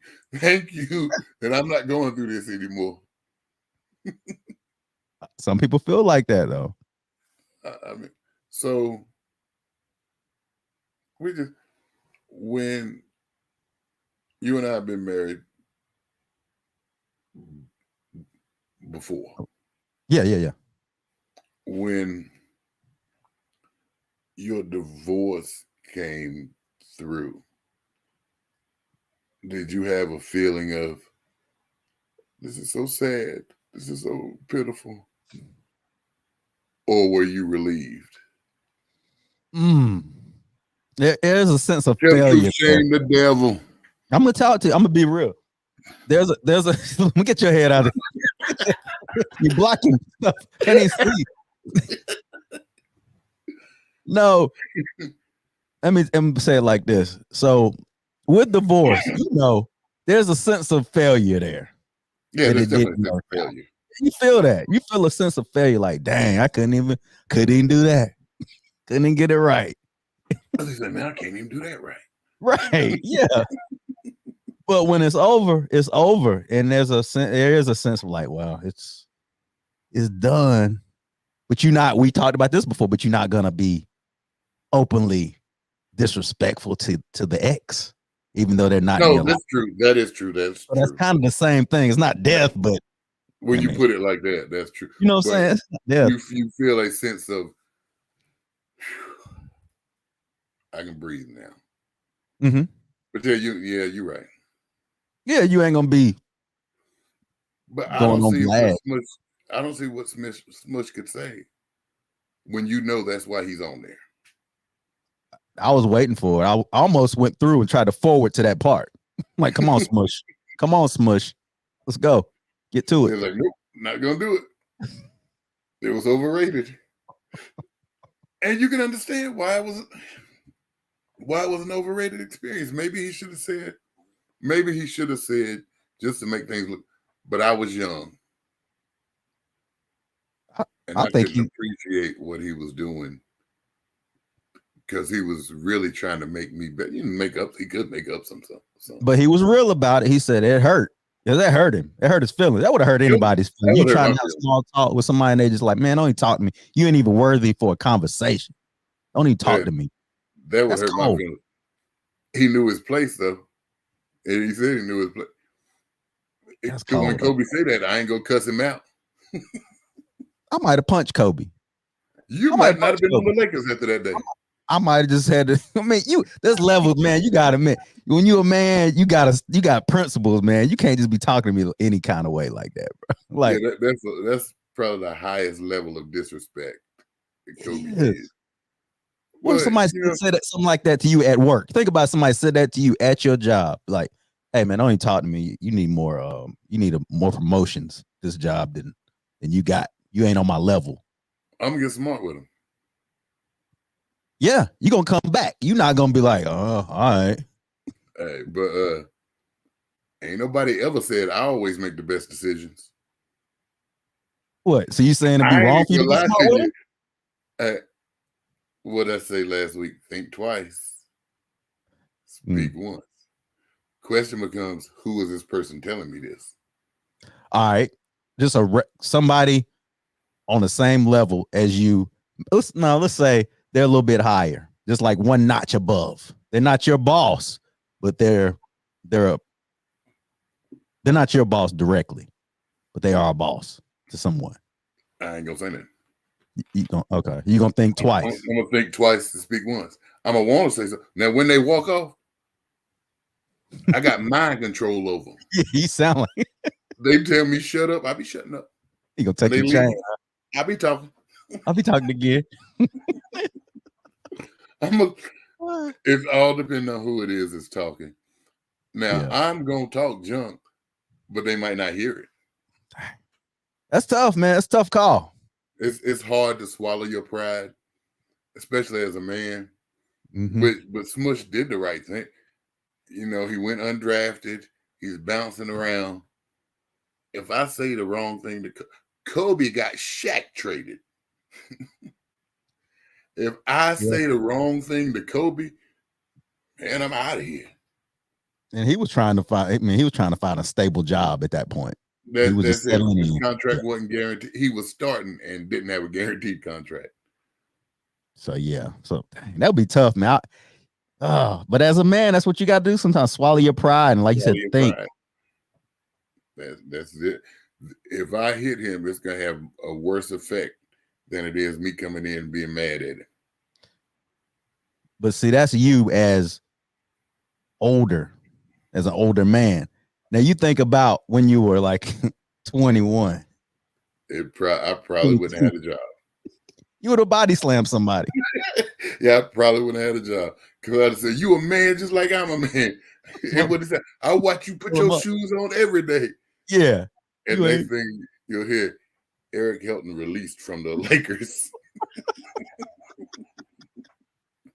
you that I'm not going through this anymore. Some people feel like that though. I mean, so when you and I have been married before. Yeah. When your divorce came through, did you have a feeling of, this is so sad, this is so pitiful? Or were you relieved? There is a sense of failure. Shame the devil. I'm gonna talk to you. I'm gonna be real. There's a let me get your head out of it. You're blocking stuff. Can't even see. No. Let me say it like this. So with divorce, there's a sense of failure there. Yeah, there's definitely a failure. You feel that. You feel a sense of failure, like, dang, I couldn't even do that. Couldn't even get it right. I was like, man, I can't even do that right. Right. Yeah. But when it's over, it's over. And there is a sense of like, well, it's done. But we talked about this before, but you're not gonna be openly disrespectful to the ex, even though they're not. No, that's true. That is true. That's kind of the same thing. It's not death, but when you put it like that, that's true. You know what I'm saying? Yeah. You feel a sense of, I can breathe now. Mm-hmm. But you're right. Yeah, you ain't gonna be. But I don't see what Smush could say when that's why he's on there. I was waiting for it. I almost went through and tried to forward to that part. I'm like, come on, Smush. Come on, Smush. Let's go. Get to it. They're like, nope, not gonna do it. It was overrated. And you can understand why it was an overrated experience. Maybe he should have said, just to make things look, but I was young. And I couldn't appreciate what he was doing because he was really trying to make me better. He could make up some stuff. But he was real about it. He said it hurt. Yeah, that hurt him. It hurt his feelings. That would have hurt anybody's feelings. You trying to have small talk with somebody and they just like, man, don't even talk to me. You ain't even worthy for a conversation. Don't even talk to me. That would hurt my feelings. He knew his place though. And he said he knew his place. When Kobe said that, I ain't gonna cuss him out. I might have punched Kobe. You might not have been on the Lakers after that day. I might have just had to. I mean, there's levels, man. You gotta admit, when you're a man, you got principles, man. You can't just be talking to me any kind of way like that, bro. Like that's probably the highest level of disrespect that Kobe did. What if somebody said something like that to you at work? Think about somebody said that to you at your job. Like, hey man, don't even talk to me. You need more. You need more promotions. This job than you got. You ain't on my level. I'm gonna get smart with him. Yeah, you gonna come back. You're not gonna be like, oh, all right. Hey, but ain't nobody ever said I always make the best decisions. What? So you saying it'd be I wrong ain't for you to gonna get lie smart to with you. him? What did I say last week? Think twice, speak once. Question becomes, who is this person telling me this? All right, just somebody on the same level as you. Let's say they're a little bit higher, just like one notch above. They're not your boss, but they're not your boss directly, but they are a boss to someone. I ain't gonna say that. You gonna think twice. I'm gonna think twice to speak once. I'm gonna want to say something. Now, when they walk off, I got mind control over them. You sound like They tell me shut up, I be shutting up. you gonna When take they your leave, chain. I be talking. I'll be talking again. It's all depending on who it is that's talking. Now, Yeah. I'm gonna talk junk, but they might not hear it. That's tough, man. That's a tough call. It's hard to swallow your pride, especially as a man. Mhm. But Smush did the right thing. You know, he went undrafted. He's bouncing around. If I say the wrong thing to Kobe, got Shaq traded. If I say the wrong thing to Kobe, man, I'm out of here. And he was trying to find. I mean, he was trying to find a stable job at that point. He was just That's it. settling His in. contract wasn't guaranteed. He was starting and didn't have a guaranteed contract. So yeah, dang, that would be tough, man. But as a man, that's what you got to do. Sometimes swallow your pride and, like you said, think. Pride. That's it. If I hit him, it's gonna have a worse effect than it is me coming in and being mad at him. But see, that's you as an older man. Now you think about when you were like 21. I probably wouldn't have had a job. You would have body slammed somebody. Yeah, I probably wouldn't have had a job. Because I'd say, you a man just like I'm a man. And what is that? I watch you put your shoes on every day. Yeah. And next thing you'll hear, Eric Helton released from the Lakers.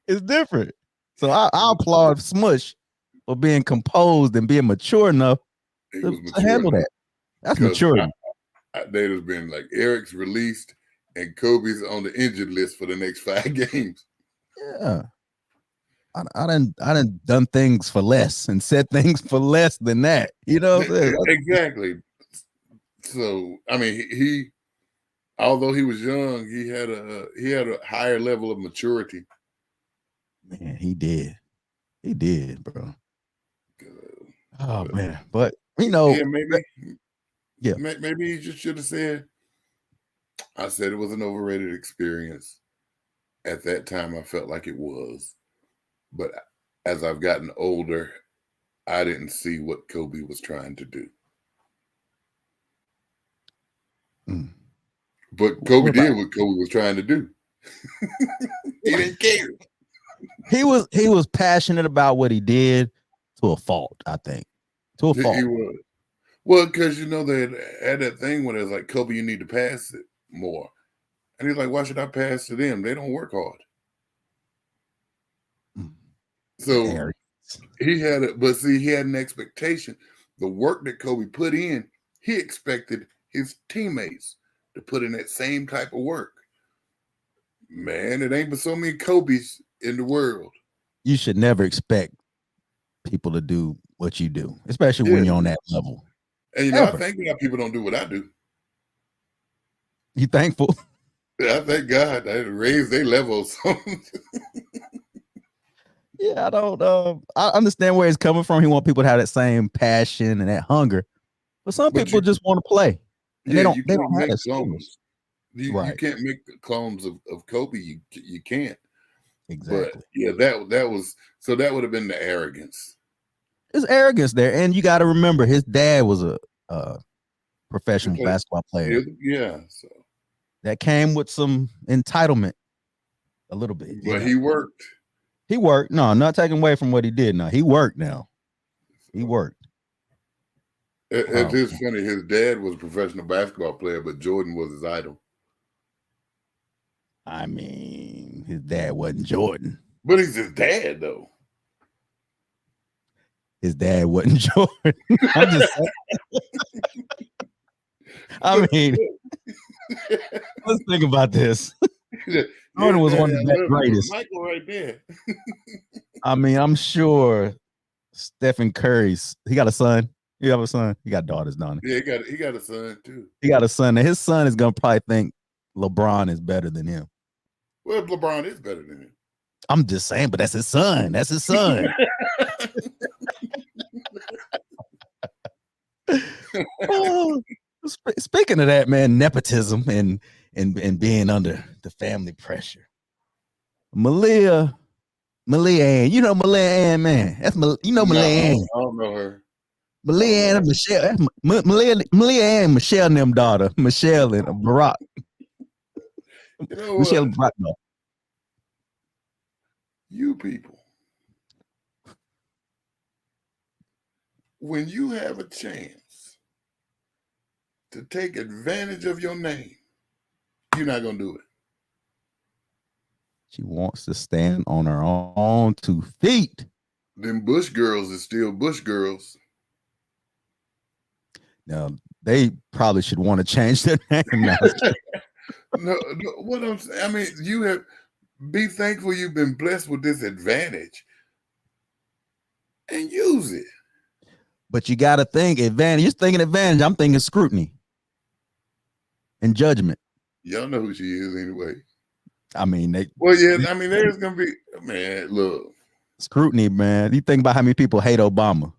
It's different. So I applaud Smush for being composed and being mature enough to handle that. That's maturity. They'd have been like, Eric's released and Kobe's on the injured list for the next 5 games. Yeah. I done things for less and said things for less than that. You know what I'm saying? Exactly. So I mean, he although he was young, he had a higher level of maturity. Man, he did, bro. Oh man, but you know, maybe he just should have said, I said it was an overrated experience. At that time, I felt like it was. But as I've gotten older, I didn't see what Kobe was trying to do. But Kobe did what Kobe was trying to do. He didn't care. He was passionate about what he did to a fault, I think. To a fault. He was. Well, because you know they had that thing when it's like, Kobe, you need to pass it more. And he's like, why should I pass to them? They don't work hard. So he had an expectation. The work that Kobe put in, he expected his teammates to put in that same type of work. Man, it ain't but so many Kobe's in the world. You should never expect people to do what you do, especially when you're on that level. And you know, I thank God people don't do what I do. You thankful? Yeah, I thank God they raised their levels. Yeah, I don't. I understand where he's coming from. He wants people to have that same passion and that hunger, but some people just want to play. And they don't have that skills. You can't make clones of Kobe. You can't. Exactly. But yeah, that would have been the arrogance. There's arrogance there, and you got to remember his dad was a professional basketball player. Yeah, so that came with some entitlement, a little bit. But he worked. He worked. No, not taking away from what he did. No, he worked. Now he worked. It is funny. His dad was a professional basketball player, but Jordan was his idol. I mean, his dad wasn't Jordan, but he's his dad, though. his dad wasn't Jordan. I'm just saying. I mean, let's think about this. Jordan was one of the greatest. Michael right there. I mean, I'm sure Stephen Curry's, he got a son. You have a son? He got daughters, don't he? Yeah, he got a son too. He got a son. And his son is gonna probably think LeBron is better than him. Well, LeBron is better than him. I'm just saying, but that's his son. That's his son. Oh, speaking of that, man, nepotism and being under the family pressure. Malia Ann, you know Malia Ann, man. That's Malia Ann. I don't know her. Malia Ann, Michelle. That's Malia Ann, Michelle and them daughter. Michelle and Barack. You know Michelle what? and Barack. No. You people, when you have a chance to take advantage of your name, you're not gonna do it. She wants to stand on her own 2 feet. Them Bush girls is still Bush girls. Now they probably should want to change their name now. No, what I'm saying, I mean, you have be thankful you've been blessed with this advantage and use it. But you got to think advantage. You're thinking advantage. I'm thinking scrutiny and judgment. Y'all know who she is anyway. I mean, there's gonna be, man, look. Scrutiny, man. You think about how many people hate Obama.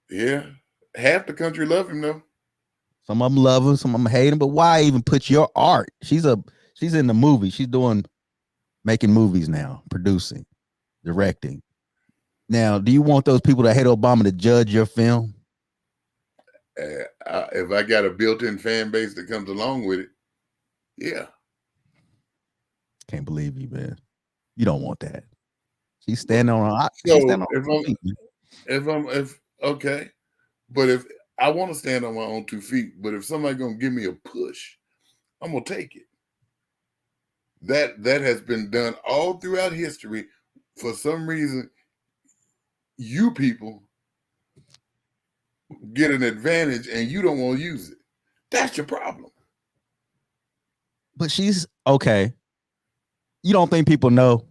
Yeah. Half the country love him though. Some of them love him, some of them hate him. But why even put your art? She's in the movie. She's making movies now, producing, directing. Now, do you want those people that hate Obama to judge your film? If I got a built-in fan base that comes along with it, yeah. Can't believe you, man. You don't want that. She's standing on. Okay, but if I want to stand on my own 2 feet, but if somebody gonna give me a push, I'm gonna take it. That has been done all throughout history. For some reason, you people get an advantage and you don't want to use it. That's your problem. But she's okay. You don't think people know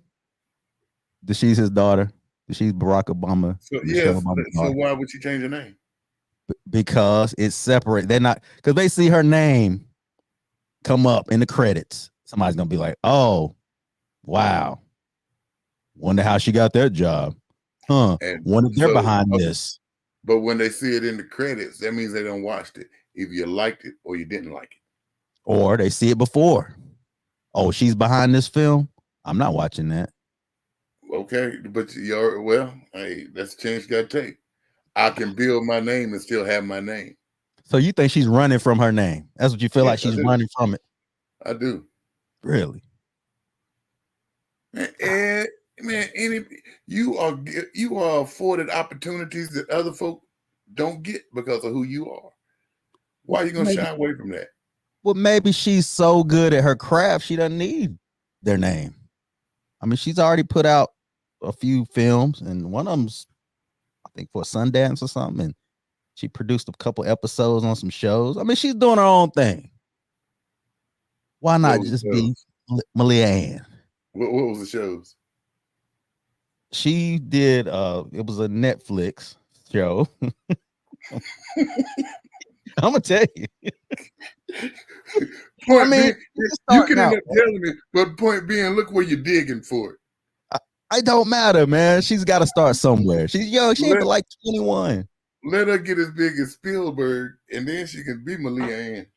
that she's his daughter? That she's Barack Obama? So yes. So why would she change her name? Because it's separate. They're not, because they see her name come up in the credits. Somebody's gonna be like, "Oh, wow! Wonder how she got that job, huh? Wonder if they're behind this." But when they see it in the credits, that means they don't watched it. Either you liked it or you didn't like it, or they see it before. Oh, she's behind this film. I'm not watching that. Okay, but hey, that's a chance you gotta take. I can build my name and still have my name. So you think she's running from her name? That's what you feel like she's running from it? I do. Really? Man, you are afforded opportunities that other folk don't get because of who you are. Why are you gonna shy away from that? Well, maybe she's so good at her craft, she doesn't need their name. I mean, she's already put out a few films, and one of them's, I think, for Sundance or something. And she produced a couple episodes on some shows. I mean, she's doing her own thing. Why not just be Malia Ann? What was the shows? She did it was a Netflix show. I'm gonna tell you. You can end up telling me, but point being, look where you're digging for it. It don't matter, man. She's got to start somewhere. She's young. She ain't but like 21. Let her get as big as Spielberg, and then she can be Malia Ann.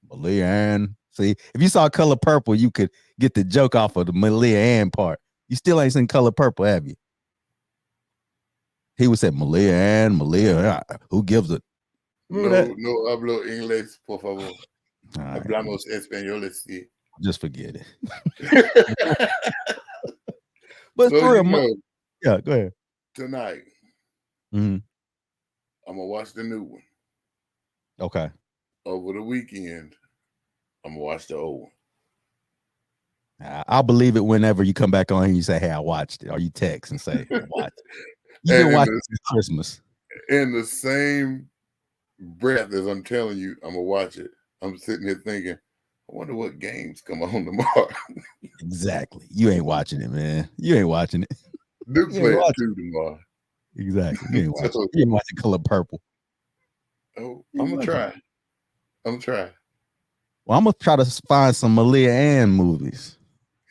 Malia Ann. See, if you saw Color Purple, you could get the joke off of the Malia Ann part. You still ain't seen Color Purple, have you? He would say Malia Ann, Malia. Who gives it? No hablo inglés, por favor. Right. Hablamos español, sí. Just forget it. But so for real, yeah, go ahead. Tonight, I'm gonna watch the new one. Okay. Over the weekend, I'm gonna watch the old one. I'll believe it whenever you come back on and you say, "Hey, I watched it," or you text and say, "I watched it." You've been watching since Christmas. In the same breath as I'm telling you, I'm gonna watch it. I'm sitting here thinking, I wonder what games come on tomorrow. Exactly. You ain't watching it, man. You ain't watching it. Duke You ain't playing watching two tomorrow. Exactly. You ain't watching. So, You ain't watching Color Purple. oh, You I'm ain't gonna watching. try. I'm gonna try. Well, I'm gonna try to find some Malia Ann movies.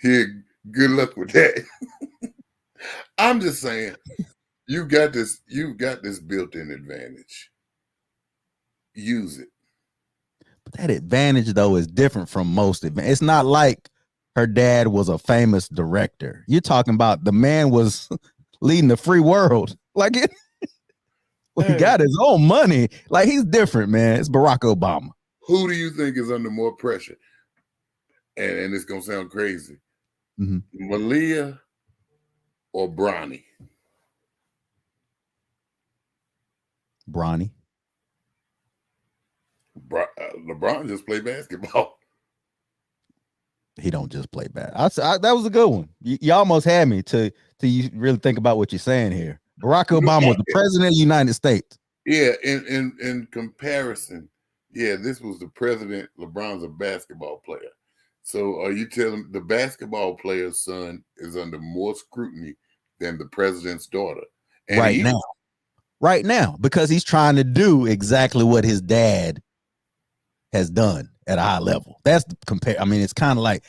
Here, good luck with that. I'm just saying, you got this built-in advantage. Use it. But that advantage though is different from most advantage. It's not like her dad was a famous director. You're talking about the man was leading the free world. Like it, he got his own money. Like he's different, man. It's Barack Obama. Who do you think is under more pressure? And it's gonna sound crazy. Mhm. Malia or Bronny? Bronny. LeBron just played basketball. He don't just play bad. That was a good one. You almost had me to you really think about what you're saying here. Barack Obama was the president of the United States. Yeah, in comparison, yeah, this was the president. LeBron's a basketball player. So are you telling the basketball player's son is under more scrutiny than the president's daughter? And Right now, because he's trying to do exactly what his dad has done at a high level. That's the compare. I mean, it's kind of like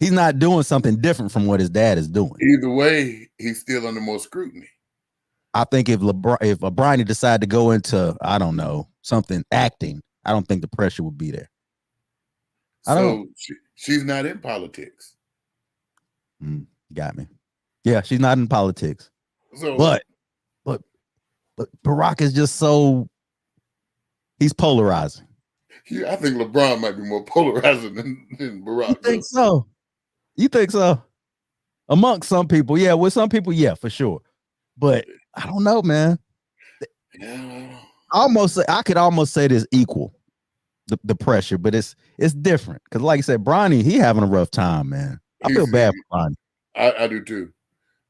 he's not doing something different from what his dad is doing. Either way, he's still under more scrutiny. I think if Bronny decided to go into, I don't know, something acting, I don't think the pressure would be there. So she's not in politics. Got me. Yeah, she's not in politics. So, but Barack is just so he's polarizing. Yeah, I think LeBron might be more polarizing than Barack. You think so? You think so? Amongst some people, yeah. With some people, yeah, for sure. But I don't know, man. Yeah. I could almost say this equal the pressure, but it's different because, like I said, Bronny, he having a rough time, man. I feel bad for Bronny. I do too.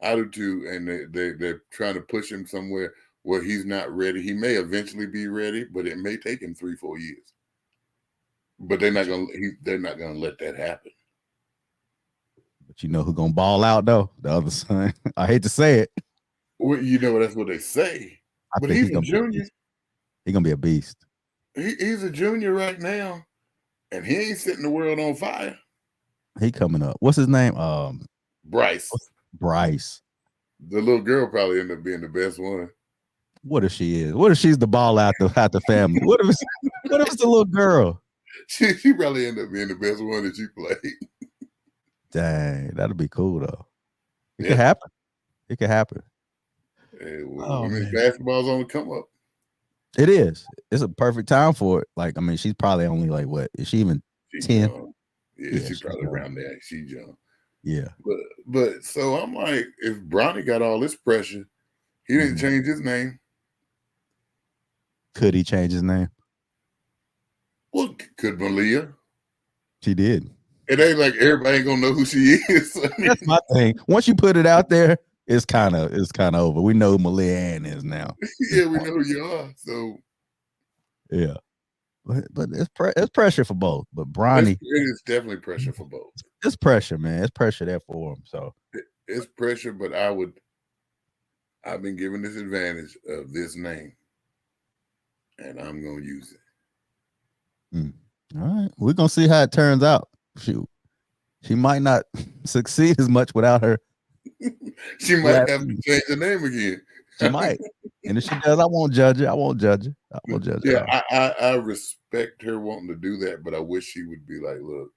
I do too. And they're trying to push him somewhere where he's not ready. He may eventually be ready, but it may take him 3-4 years. But they're not gonna let that happen. But you know who's gonna ball out though? The other son. I hate to say it. Well, you know that's what they say. But he's a junior. He's gonna be a beast. He's a junior right now, and he ain't setting the world on fire. He coming up. What's his name? Bryce. Bryce. The little girl probably ended up being the best one. What if she is? What if she's the ball out the family? What if it's the little girl? She probably ended up being the best one that you played. Dang, that'd be cool though. It could happen. It could happen. Hey, women's basketball's on the come up. It is. It's a perfect time for it. Like, I mean, she's probably only like what? Is she even 10? Yeah, she's probably around there. She's young. Yeah. But so I'm like, if Bronny got all this pressure, he didn't change his name. Could he change his name? Well, could Malia? She did. It ain't like everybody ain't gonna know who she is. I mean, that's my thing. Once you put it out there, it's kind of over. We know who Malia Ann is now. Yeah, we know who you are. So yeah, but it's pressure for both. But Bronny, it is definitely pressure for both. It's pressure, man. It's pressure there for him. So it's pressure, but I've been given this advantage of this name, and I'm gonna use it. All right, we're gonna see how it turns out. Shoot, she might not succeed as much without her. She might have to change the name again. She might, and if she does, I won't judge her. I won't judge her. Yeah, I respect her wanting to do that, but I wish she would be like, look,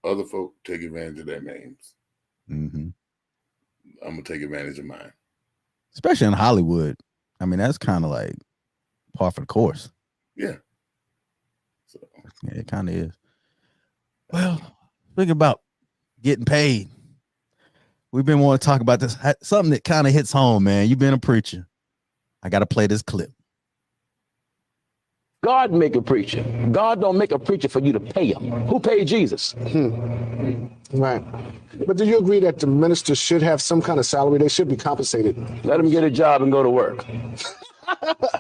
other folk take advantage of their names. I'm gonna take advantage of mine, especially in Hollywood. I mean, that's kind of like par for the course. Yeah. So yeah, it kind of is. Well, thinking about getting paid. We've been wanting to talk about this. Something that kind of hits home, man. You've been a preacher. I got to play this clip. God make a preacher. God don't make a preacher for you to pay him. Who paid Jesus? Right. But do you agree that the ministers should have some kind of salary? They should be compensated. Let him get a job and go to work.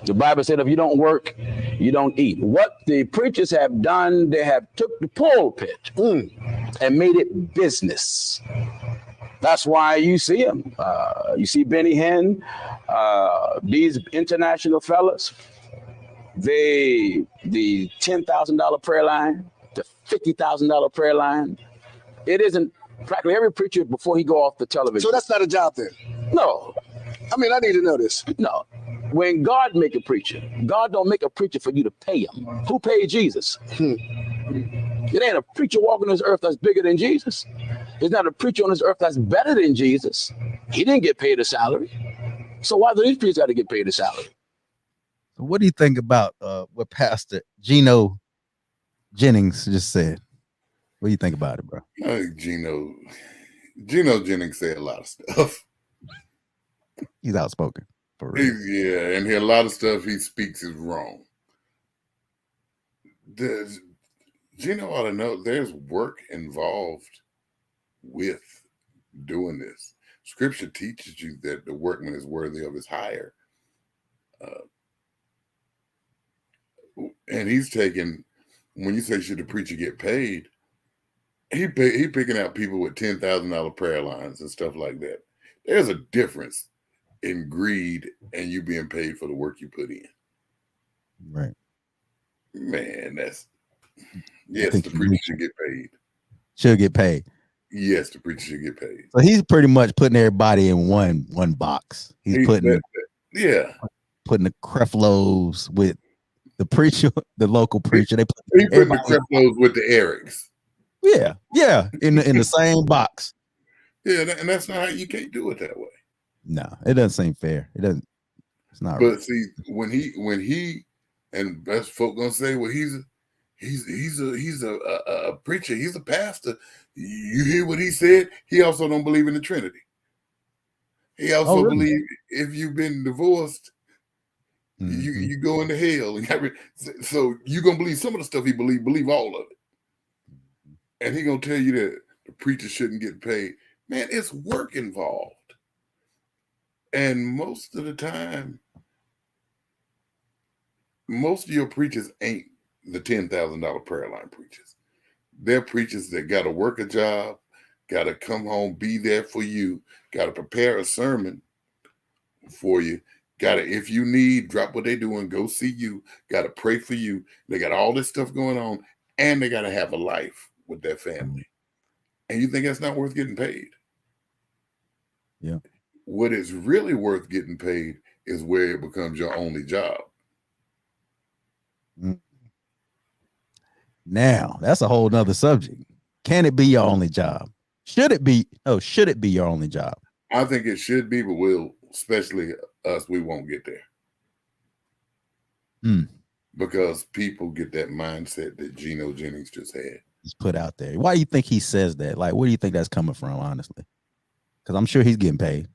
The Bible said if you don't work, you don't eat. What the preachers have done, they have took the pulpit and made it business. That's why you see them. You see Benny Hinn, these international fellas, the $10,000 prayer line, the $50,000 prayer line. It isn't practically every preacher before he go off the television. So that's not a job then? No. I mean, I need to know this. No. When God make a preacher, God don't make a preacher for you to pay him. Who paid Jesus? It ain't a preacher walking this earth that's bigger than Jesus. There's not a preacher on this earth that's better than Jesus. He didn't get paid a salary. So why do these preachers got to get paid a salary? What do you think about what Pastor Gino Jennings just said? What do you think about it, bro? I think Gino Jennings said a lot of stuff. He's outspoken. For real. Yeah, and a lot of stuff he speaks is wrong. Gino ought to know there's work involved with doing this. Scripture teaches you that the workman is worthy of his hire. And he's taking, when you say should the preacher get paid, he picking out people with $10,000 prayer lines and stuff like that. There's a difference in greed and you being paid for the work you put in. Right. Man, yes, the preacher should get paid. Should get paid. Yes, the preacher should get paid. So he's pretty much putting everybody in one box. He's putting the Creflos with the preacher, the local preacher. He put the Creflos with the Erics. Yeah, in the same box. Yeah, and that's not how you can't do it that way. No, it doesn't seem fair. It doesn't. It's not. But right. see, when he and that's folk gonna say, well, he's a preacher. He's a pastor. You hear what he said? He also don't believe in the Trinity. He also believe if you've been divorced, you go into hell. So you're gonna believe some of the stuff he believe all of it. And he gonna tell you that the preacher shouldn't get paid. Man, it's work involved. And most of the time, most of your preachers ain't the $10,000 prayer line preachers. They're preachers that got to work a job, got to come home, be there for you, got to prepare a sermon for you, got to, if you need, drop what they're doing, go see you, got to pray for you. They got all this stuff going on, and they got to have a life with their family. And you think that's not worth getting paid? Yeah. What is really worth getting paid is where it becomes your only job. Now that's a whole nother subject. Can it be your only job? Should it be your only job? I think it should be, but especially us, we won't get there. Because people get that mindset that Gino Jennings just had. He's put out there. Why do you think he says that? Like, where do you think that's coming from, honestly? Because I'm sure he's getting paid.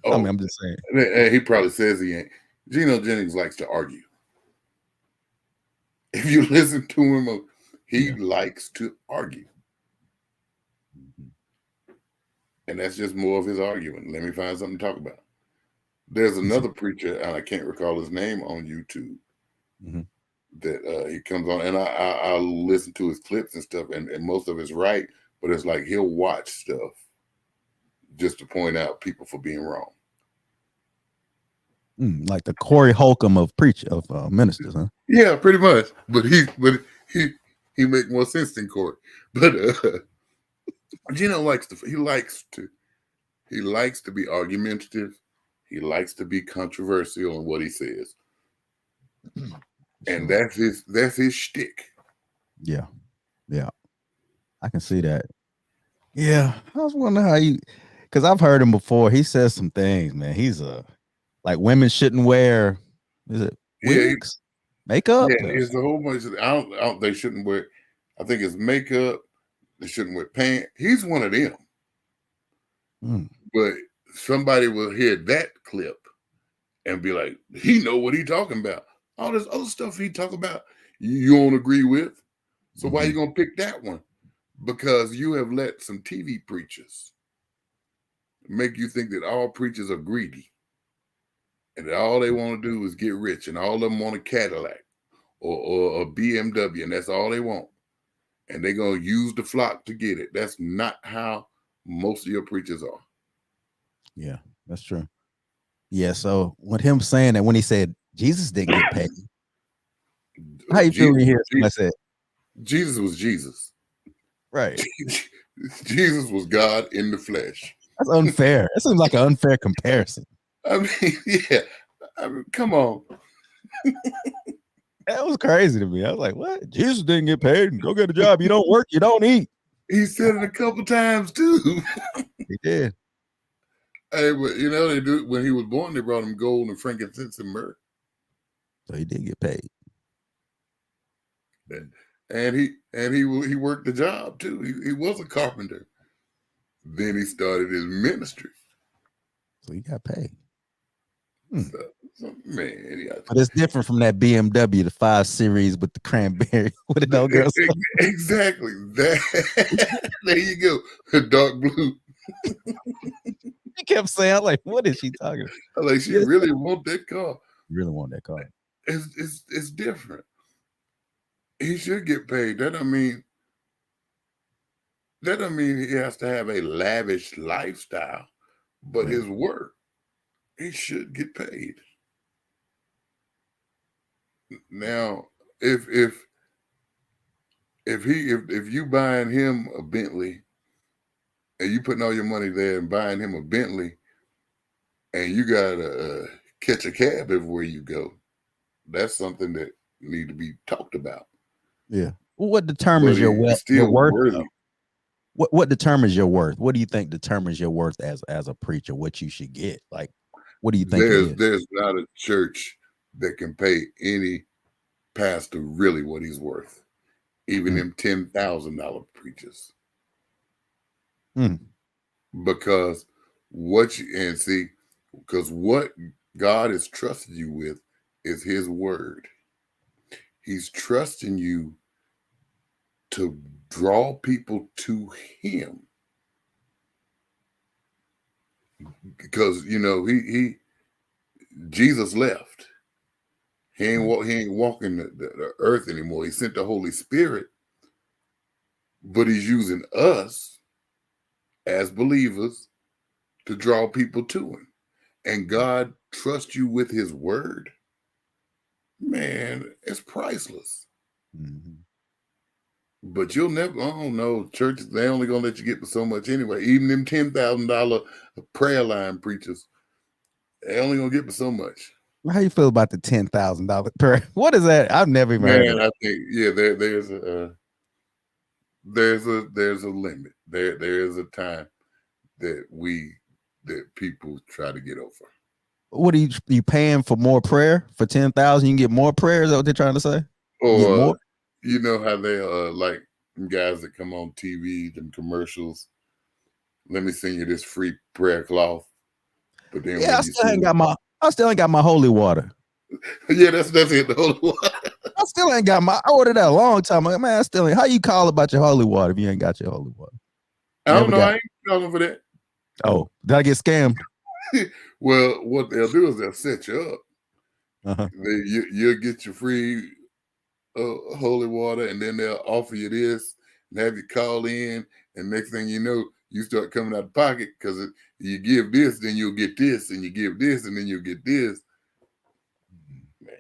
I mean, I'm just saying. He probably says he ain't. Gino Jennings likes to argue. If you listen to him, he likes to argue. And that's just more of his argument. Let me find something to talk about. There's another preacher, and I can't recall his name, on YouTube that he comes on, and I'll listen to his clips and stuff, and most of it's right, but it's like he'll watch stuff just to point out people for being wrong. Like the Corey Holcomb of ministers, huh? Yeah, pretty much. But he make more sense than Corey. But Gino likes to be argumentative. He likes to be controversial in what he says, and that's his shtick. Yeah, I can see that. Yeah, I was wondering how because I've heard him before. He says some things, man. He's like women shouldn't wear, is it wigs, makeup? Yeah, it's a whole bunch of. They shouldn't wear. I think it's makeup. They shouldn't wear pants. He's one of them. But somebody will hear that clip and be like, "He know what he talking about." All this other stuff he talk about, you don't agree with. So why you gonna pick that one? Because you have let some TV preachers make you think that all preachers are greedy and that all they want to do is get rich, and all of them want a Cadillac or a BMW, and that's all they want. And they're gonna use the flock to get it. That's not how most of your preachers are. Yeah, that's true. Yeah, so with him saying that, when he said Jesus didn't get paid, how you feel when you hear somebody say it? Jesus was Jesus. Right. Jesus was God in the flesh. That's unfair. That seems like an unfair comparison. I mean, yeah. I mean, come on. That was crazy to me. I was like, what? Jesus didn't get paid. Go get a job. You don't work, you don't eat. He said it a couple times too. He did. Hey, but you know, they do when he was born, they brought him gold and frankincense and myrrh. So he did get paid. And he worked the job too. He was a carpenter. Then he started his ministry. So he got paid. So, man, but it's different from that BMW, the 5 Series with the cranberry with the old girl. Exactly. That there you go. The dark blue. He kept saying, I'm like, what is she talking about? Like, she really want that car. Really want that car. It's different. He should get paid. That don't mean he has to have a lavish lifestyle, but his work, he should get paid. Now, if you buying him a Bentley and you putting all your money there and buying him a Bentley, and you gotta catch a cab everywhere you go, that's something that need to be talked about. Yeah. Well, what determines your worth? What determines your worth? What do you think determines your worth as a preacher? What you should get? Like, what do you think? There's not a church that can pay any pastor really what he's worth, even them $10,000 preachers. Because what God has trusted you with is His word. He's trusting you to draw people to Him, because Jesus left. He ain't walking the earth anymore. He sent the Holy Spirit, but He's using us as believers to draw people to Him. And God trusts you with His word. Man, it's priceless. But you'll never, I don't know, churches, they only gonna let you get for so much anyway. Even them $10,000 prayer line preachers, they only gonna get for so much. How you feel about the $10,000 prayer? What is that? I've never even heard of it. I think there's a limit. There is a time that people try to get over. What are you paying for more prayer? For 10,000, you can get more prayer? Is that what they're trying to say? Or you know how they like guys that come on TV, them commercials. Let me send you this free prayer cloth. But then I still ain't got my holy water. Yeah, that's it. The holy water. I still ain't got I ordered that a long time ago. Man, how you call about your holy water if you ain't got your holy water? I don't know. I ain't calling for that. Oh, did I get scammed? Well, what they'll do is they'll set you up. You'll get your free holy water, and then they'll offer you this and have you call in, and next thing you know, you start coming out of pocket, because you give this, then you'll get this, and you give this, and then you'll get this. Man,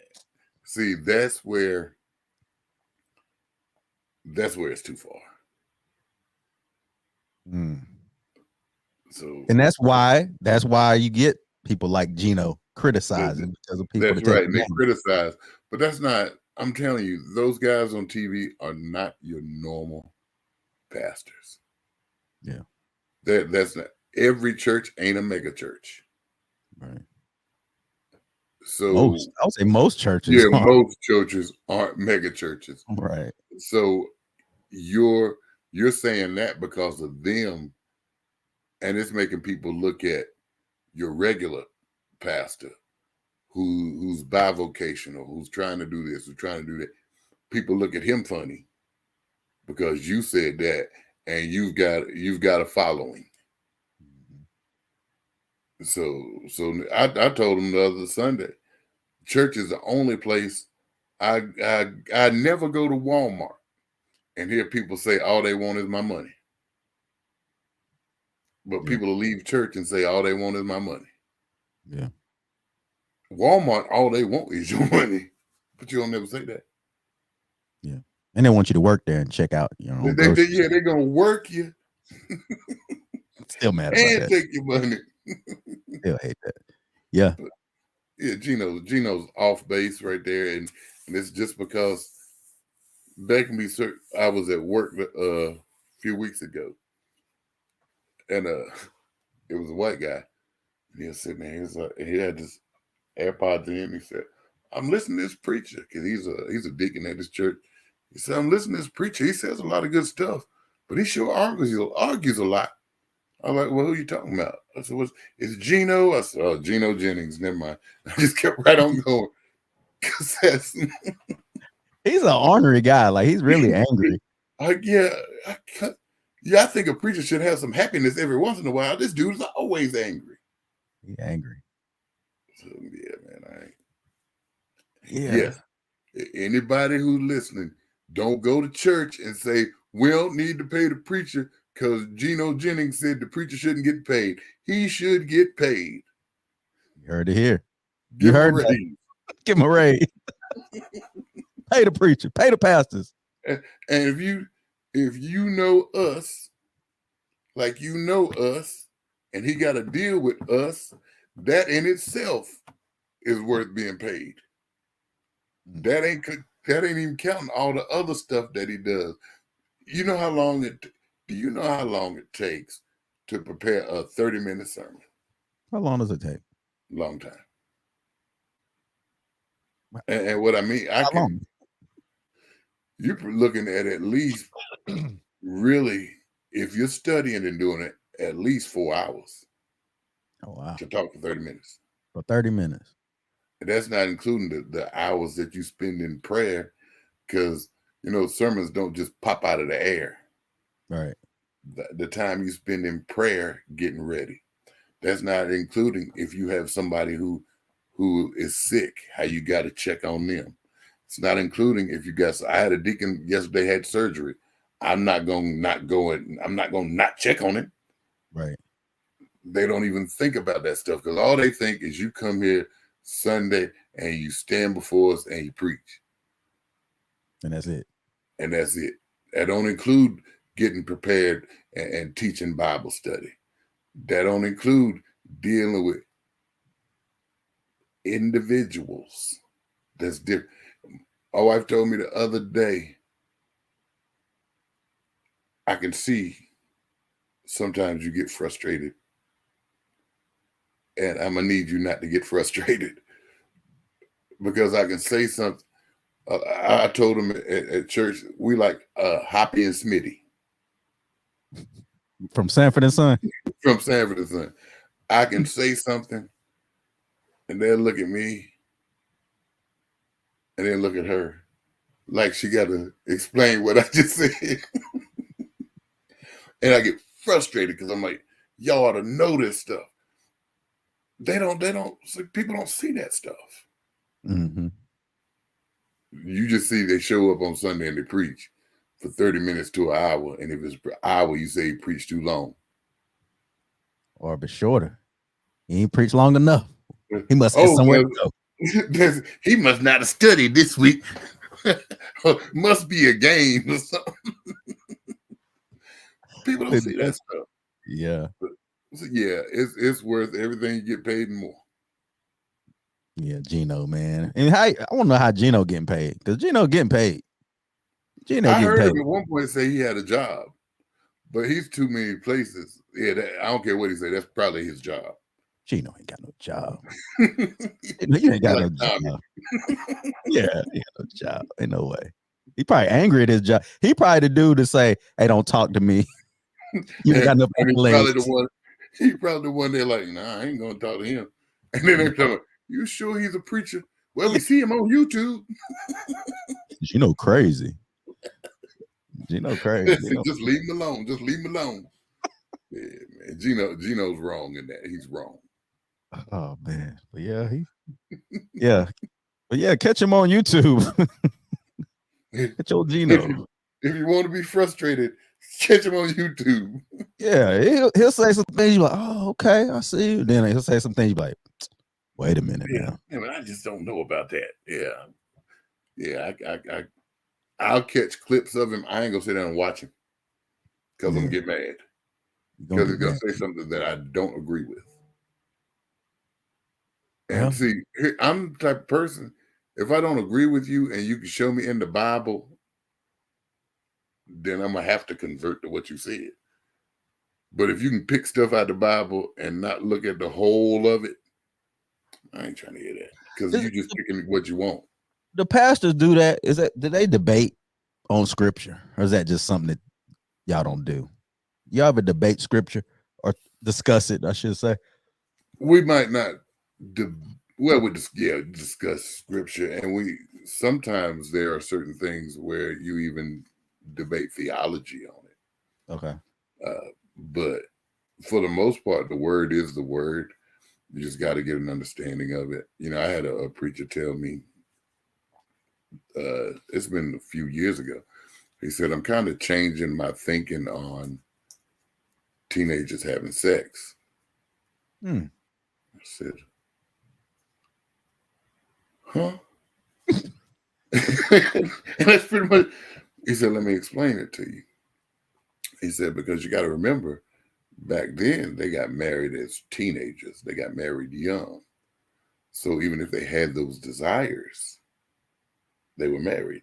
see, that's where it's too far. So, and that's why you get people like Gino criticizing, because of people. That's right. They criticize, but that's not. I'm telling you, those guys on TV are not your normal pastors. Yeah, that's not. Every church ain't a mega church. Right. So I would say most churches. Yeah, most churches aren't mega churches. Right. So you're saying that because of them, and it's making people look at your regular pastor who's bivocational, who's trying to do this, who's trying to do that, people look at him funny because you said that, and you've got a following. So I told him the other Sunday, church is the only place I never go to Walmart and hear people say all they want is my money. But people will leave church and say all they want is my money. Yeah. Walmart, all they want is your money, but you don't never say that. Yeah. And they want you to work there and check out your own. They're gonna work you. Still mad about and that. take your money. Still hate that. Yeah. But yeah, Gino's off base right there, and it's just because I was at work a few weeks ago, and it was a white guy. And he was sitting there. He had this AirPods in, and he said, "I'm listening to this preacher because he's a deacon at this church." He said, "I'm listening to this preacher. He says a lot of good stuff, but he sure argues a lot." I'm like, "Well, who are you talking about?" I said, "It's Gino." I said, "Oh, Gino Jennings. Never mind." I just kept right on going. He's an ornery guy. Like, he's really angry. I think a preacher should have some happiness every once in a while. This dude is always angry. He's angry. So, yeah, man. Yeah. Anybody who's listening, don't go to church and say, "We don't need to pay the preacher because Gino Jennings said the preacher shouldn't get paid." He should get paid. You heard it here. Give you heard him a raise. Give him a raise. Pay the preacher. Pay the pastors. And if you know us, like you know us, and he got to deal with us, that in itself is worth being paid. That ain't even counting all the other stuff that he does. Do you know how long it takes to prepare a 30-minute sermon? How long does it take? Long time. And what I mean, long? You're looking at least really, if you're studying and doing it, at least 4 hours. Oh, wow. To talk for 30 minutes. For 30 minutes. And that's not including the hours that you spend in prayer, because, sermons don't just pop out of the air. Right. The time you spend in prayer getting ready. That's not including if you have somebody who is sick, how you got to check on them. It's not including if you got. I had a deacon yesterday had surgery. I'm not going to not check on him. Right. They don't even think about that stuff because all they think is you come here Sunday and you stand before us and you preach. And that's it. That don't include getting prepared and teaching Bible study. That don't include dealing with individuals. That's different. My wife told me the other day, I can see sometimes you get frustrated. And I'm going to need you not to get frustrated because I can say something. I told him at church, we like Hoppy and Smitty. From Sanford and Son? From Sanford and Son. I can say something and they'll look at me and then look at her like she got to explain what I just said. And I get frustrated because I'm like, y'all ought to know this stuff. People don't see that stuff. Mm-hmm. You just see they show up on Sunday and they preach for 30 minutes to an hour. And if it's an hour, you say he preached too long. Or if it's shorter. He ain't preached long enough. He must have somewhere to go. He must not have studied this week. Must be a game or something. People don't see that stuff. Yeah. So yeah, it's worth everything you get paid and more. Yeah, Gino, man. And I want to know how Gino getting paid, because Gino getting paid. I heard him at one point say he had a job, but he's too many places. Yeah, I don't care what he said. That's probably his job. Gino ain't got no job. You ain't got no job. Yeah, he got no job. Ain't no way. He probably angry at his job. He probably the dude to say, "Hey, don't talk to me." You ain't got no He probably the one. He probably the one. They're like, "Nah, I ain't gonna talk to him." And then they're telling, You sure he's a preacher? Well, we see him on YouTube. Crazy. Crazy. Just leave him alone. Just leave him alone. Yeah, man. Gino's wrong in that. He's wrong. Oh man. But yeah, But yeah, catch him on YouTube. Catch old Gino. If you want to be frustrated, catch him on YouTube. Yeah, he'll say some things you're like, oh, okay, I see you. Then he'll say some things you're like, wait a minute now. Yeah, man, I just don't know about that. Yeah. I'll catch clips of him. I ain't gonna sit down and watch him because I'm gonna get mad. Because he's gonna say something that I don't agree with. And see, I'm the type of person, if I don't agree with you and you can show me in the Bible, then I'm gonna have to convert to what you said. But if you can pick stuff out of the Bible and not look at the whole of it, I ain't trying to hear that. Because you just picking what you want. The pastors do that. Do they debate on scripture? Or is that just something that y'all don't do? Y'all ever debate scripture or discuss it, I should say? We might not we discuss scripture, and sometimes there are certain things where you even debate theology on it. Okay. But for the most part, the word is the word. You just got to get an understanding of it. I had a preacher tell me, it's been a few years ago. He said, I'm kind of changing my thinking on teenagers having sex. I said, huh? And that's pretty much, he said, let me explain it to you. He said, because you got to remember, back then they got married as teenagers. They got married young. So even if they had those desires, they were married.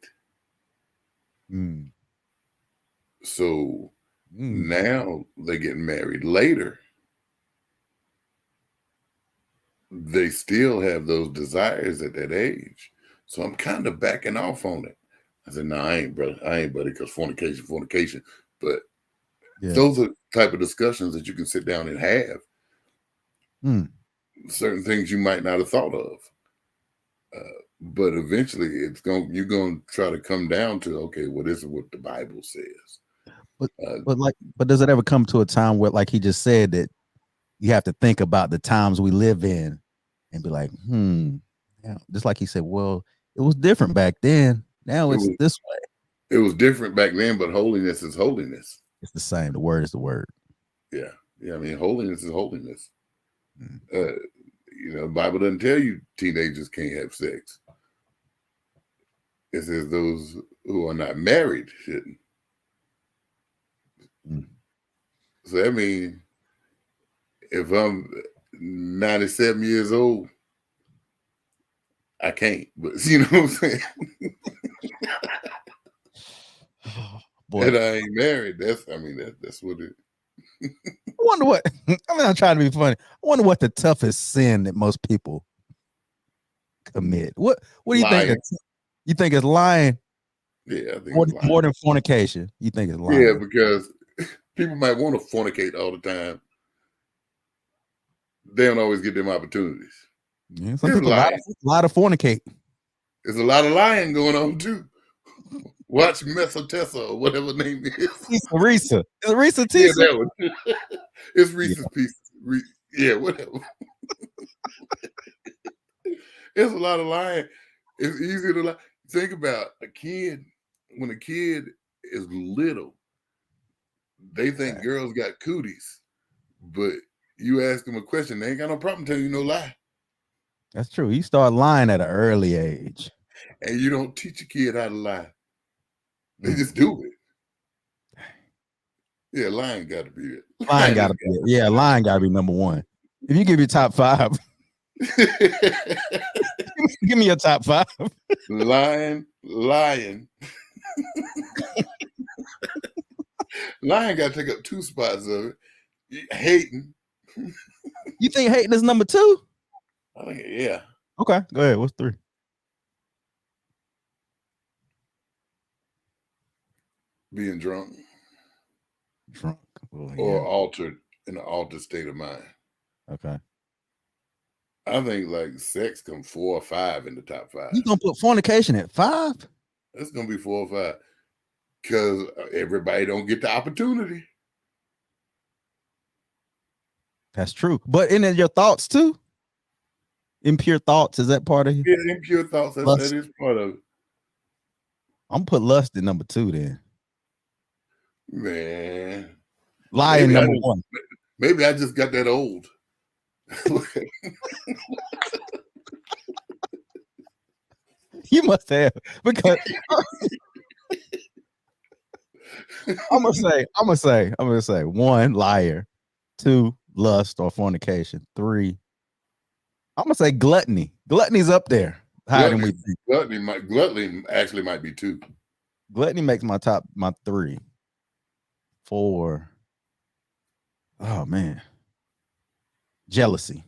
So now they're getting married later. They still have those desires at that age. So I'm kind of backing off on it. I said, no, I ain't, brother. I ain't, buddy, because fornication. But those are the type of discussions that you can sit down and have. Certain things you might not have thought of. But eventually you're going to try to come down to, okay, what is it what the Bible says? But does it ever come to a time where, like he just said, that you have to think about the times we live in and be like, just like he said, well, it was different back then. Now it's this way. It was different back then, but holiness is holiness. It's the same. The word is the word. Yeah. I mean, holiness is holiness. The Bible doesn't tell you teenagers can't have sex. It says those who are not married shouldn't. So that means if I'm 97 years old, I can't. But you know what I'm saying? Boy. And I ain't married. That's what it. I wonder what. I'm trying to be funny. I wonder what the toughest sin that most people commit. What do you think? You think it's lying? Yeah, I think more than fornication. You think it's lying? Yeah, because people might want to fornicate all the time. They don't always get them opportunities. Yeah, some people a lot of fornicate. There's a lot of lying going on too. Watch Messa Tessa or whatever the name is. Risa. Is it Risa Tessa? Yeah, that one. It's Reese's Pieces. Yeah, whatever. There's a lot of lying. It's easy to lie. Think about a kid. When a kid is little, they think girls got cooties. But you ask them a question, they ain't got no problem telling you no lie. That's true. You start lying at an early age. And you don't teach a kid how to lie. They just do it. Yeah, lying got to be it. Lying got to be it. Yeah, lying got to be number one. If you give your top 5, give me your top 5. Lying. Lying got to take up 2 spots of it. Hating. You think hating is number 2? I think, yeah. Okay, go ahead. What's 3? Being drunk. Well, or altered in an altered state of mind. Okay. I think like sex come 4 or 5 in the top 5. You gonna put fornication at 5? It's gonna be 4 or 5 because everybody don't get the opportunity. That's true. But in your thoughts too? Impure thoughts, is that part of you? Yeah, impure thoughts. That is part of it. I'm put lust at number 2 then. Man. Lying number 1. Maybe I just got that old. You must have, because I'm gonna say 1, liar, 2, lust or fornication, 3, I'm gonna say gluttony. Gluttony's up there higher than we think. Gluttony actually might be 2. Gluttony makes my 3. 4. Oh man. Jealousy.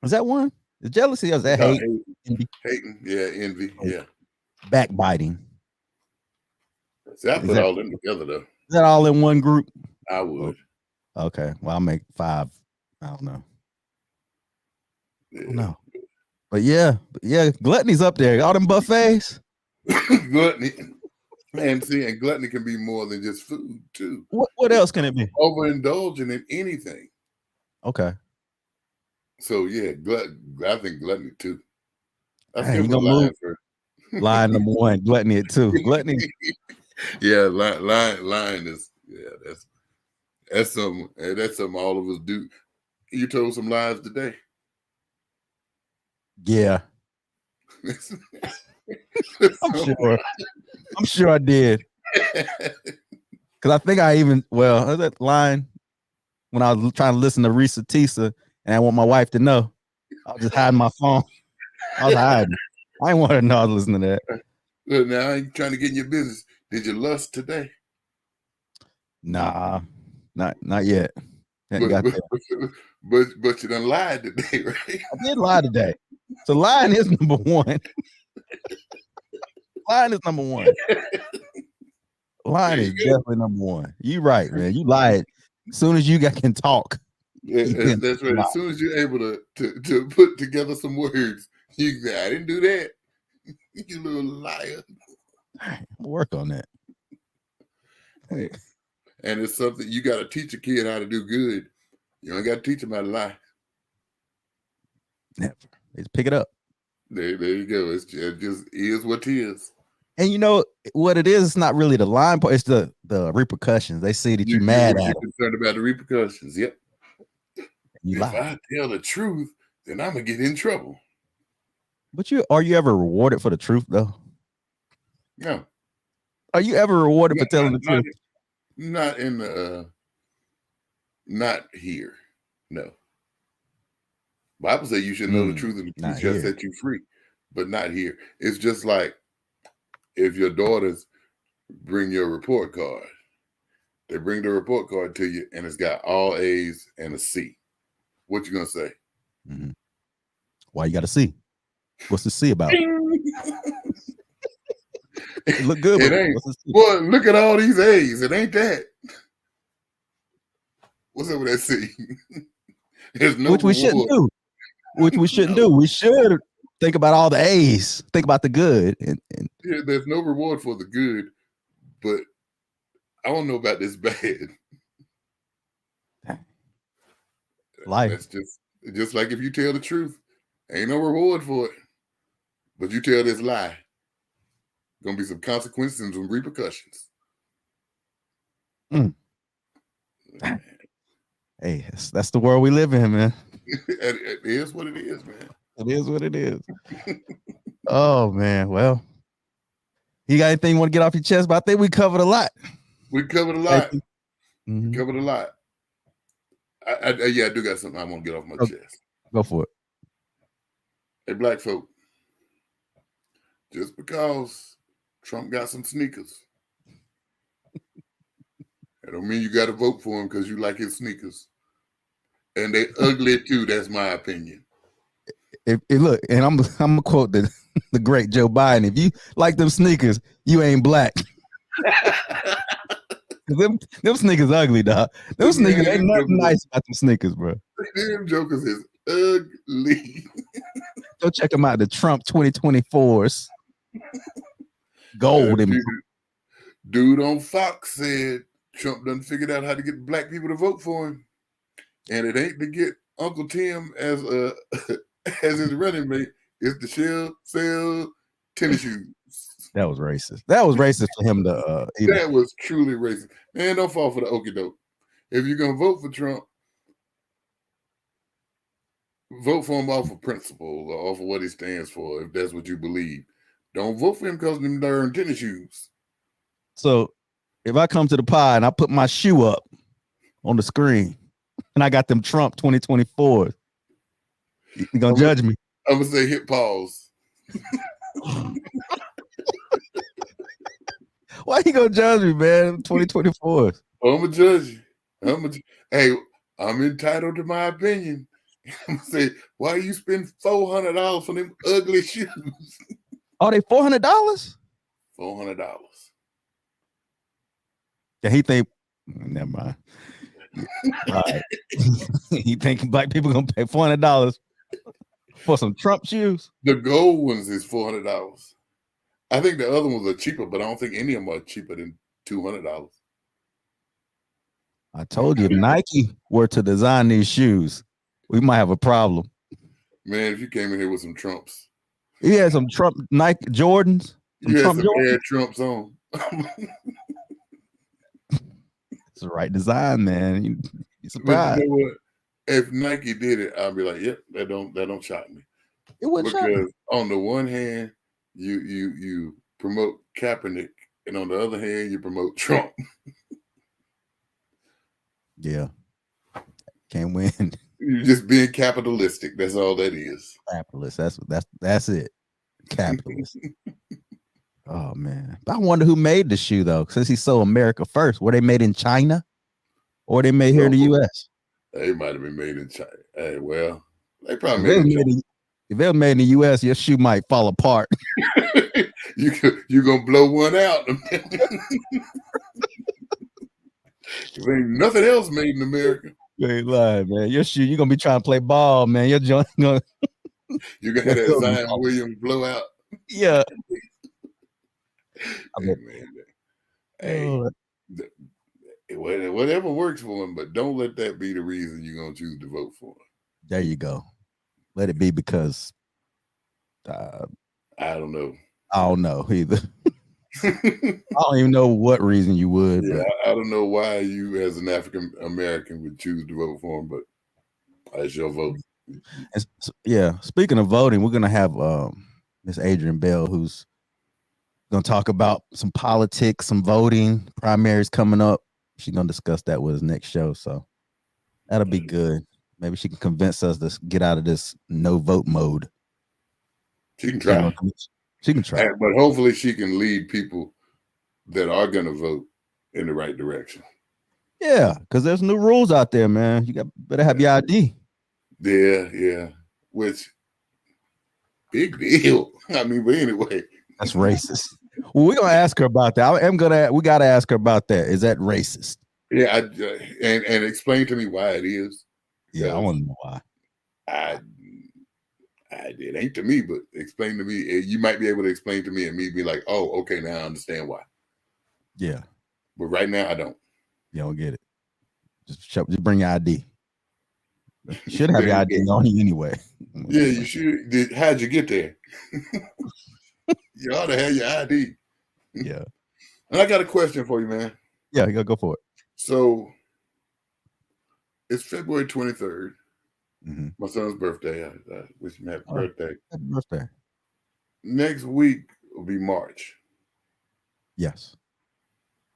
Is that 1? Is jealousy or is that hate? Envy. Hating, yeah, envy, yeah. Backbiting. See, I put all them together though. Is that all in one group? I would. Okay. Well, I'll make 5. I don't know. Yeah. No. But yeah, gluttony's up there. All them buffets. Gluttony. Man, see, and gluttony can be more than just food too. What else can it be? Overindulging in anything. Okay. So yeah, I think gluttony too. Hey, you gonna move line number 1, gluttony at 2. Gluttony. Yeah, lying is that's something all of us do. You told some lies today. Yeah. I'm sure I did. Because I think that line when I was trying to listen to Risa Tisa and I want my wife to know, I was just hiding my phone. I was hiding. I didn't want her to know I was listening to that. Look, now I ain't trying to get in your business. Did you lust today? Nah, not yet. But you done lied today, right? I did lie today. So lying is number 1. Lying is number 1. Lying is definitely number 1. You right, man. You lied as soon as you can talk. Yeah, that's right. As soon as you're able to put together some words, you say, I didn't do that. You little liar. I'll work on that. Hey, and it's something you got to teach a kid how to do good. You ain't got to teach them how to lie. Never. Just pick it up. There you go. It just is what it is. And you know what it is? It's not really the lying part. It's the repercussions. They see that you're mad at them. Concerned about the repercussions. Yep. You if lie. I tell the truth, then I'm gonna get in trouble. But are you ever rewarded for the truth though? No. Are you ever rewarded for telling the truth? Not in the not here. No. Bible says you should know the truth and the truth shall set you free, but not here. It's just like if your daughters bring your report card, they bring the report card to you and it's got all A's and a C. What you gonna say? Mm-hmm. Why you got a C? What's the C about? It look good. It ain't. Boy, look at all these A's. It ain't that. What's up with that C? There's no Which we shouldn't do. Which we shouldn't do. We should think about all the A's. Think about the good. And yeah, there's no reward for the good, but I don't know about this bad. Life. That's just like if you tell the truth, ain't no reward for it. But you tell this lie, gonna be some consequences and some repercussions. Hey, that's the world we live in, man. It is what it is, man. It is what it is. Oh man, well, you got anything you want to get off your chest? But I think we covered a lot. We covered a lot. Mm-hmm. We covered a lot. I do got something I want to get off my chest. Go for it. Hey, black folk, just because Trump got some sneakers, that don't mean you got to vote for him because you like his sneakers. And they ugly too. That's my opinion. Look, and I'm gonna quote the great Joe Biden. If you like them sneakers, you ain't black. them sneakers ugly, dog. Them sneakers ain't nothing nice about them sneakers, bro. Them jokers is ugly. Go check them out. The Trump 2024s. Gold. Dude on Fox said Trump done figured out how to get black people to vote for him. And it ain't to get Uncle Tim as as his running mate. It's to sell tennis shoes. That was racist. That was racist for him to that was truly racist. Man, don't fall for the okie doke. If you're gonna vote for Trump, vote for him off of principle or off of what he stands for, if that's what you believe. Don't vote for him because of them darn tennis shoes. So if I come to the pod and I put my shoe up on the screen and I got them Trump 2024, you gonna judge me? I'm gonna say hit pause. Why you gonna judge me, man? 2024. I'm gonna judge you. Hey, I'm entitled to my opinion. I'm gonna say, why you spend $400 for them ugly shoes? Are they $400? $400. Yeah, he think. Never mind. Right. He think black people gonna pay $400 for some Trump shoes? The gold ones is $400. I think the other ones are cheaper, but I don't think any of them are cheaper than $200. I told you, if Nike were to design these shoes, we might have a problem. Man, if you came in here with some Trumps. He had some Trump Nike Jordans. You had some Air Trumps on. It's the right design, man. You surprised. But you know what? If Nike did it, I'd be like, yep, that don't shock me. It wouldn't shock me. Because on the one hand, you promote Kaepernick, and on the other hand, you promote Trump. Yeah. Can't win. You're just being capitalistic. That's all that is. Capitalist. That's it. Capitalist. Oh man. I wonder who made the shoe though, since he's so America first. Were they made in China? Or they made here in the US? They might have been made in China. Hey, well, they probably made in China. If it was made in the US, your shoe might fall apart. You're gonna blow one out. If ain't nothing else made in America. You ain't lying, man. Your shoe, you're gonna be trying to play ball, man. Your joint gonna you're gonna have that Zion Williams blowout. Yeah. Hey, whatever works for him, but don't let that be the reason you're gonna choose to vote for him. There you go. Let it be because I don't know. I don't know either. I don't even know what reason you would. Yeah, I don't know why you, as an African American, would choose to vote for him, but that's your vote. Yeah. Speaking of voting, we're gonna have Miss Adrienne Bell, who's gonna talk about some politics, some voting, primaries coming up. She's gonna discuss that with us next show, so that'll be good. Maybe she can convince us to get out of this no vote mode. She can try. She can try. But hopefully she can lead people that are going to vote in the right direction. Yeah, because there's new rules out there, man. You better have your ID. Yeah. Which, big deal. I mean, but anyway. That's racist. Well, we're going to ask her about that. We got to ask her about that. Is that racist? Yeah, and explain to me why it is. Yeah, I want to know why. It ain't to me, but explain to me. You might be able to explain to me and me be like, oh, okay, now I understand why. Yeah. But right now, I don't. You don't get it. Just bring your ID. You should have your ID on you anyway. Yeah, you should. How'd you get there? You ought to have your ID. Yeah. And I got a question for you, man. Yeah, you gotta go for it. So it's February 23rd. Mm-hmm. My son's birthday. I wish him happy birthday. Happy birthday. Next week will be March. Yes.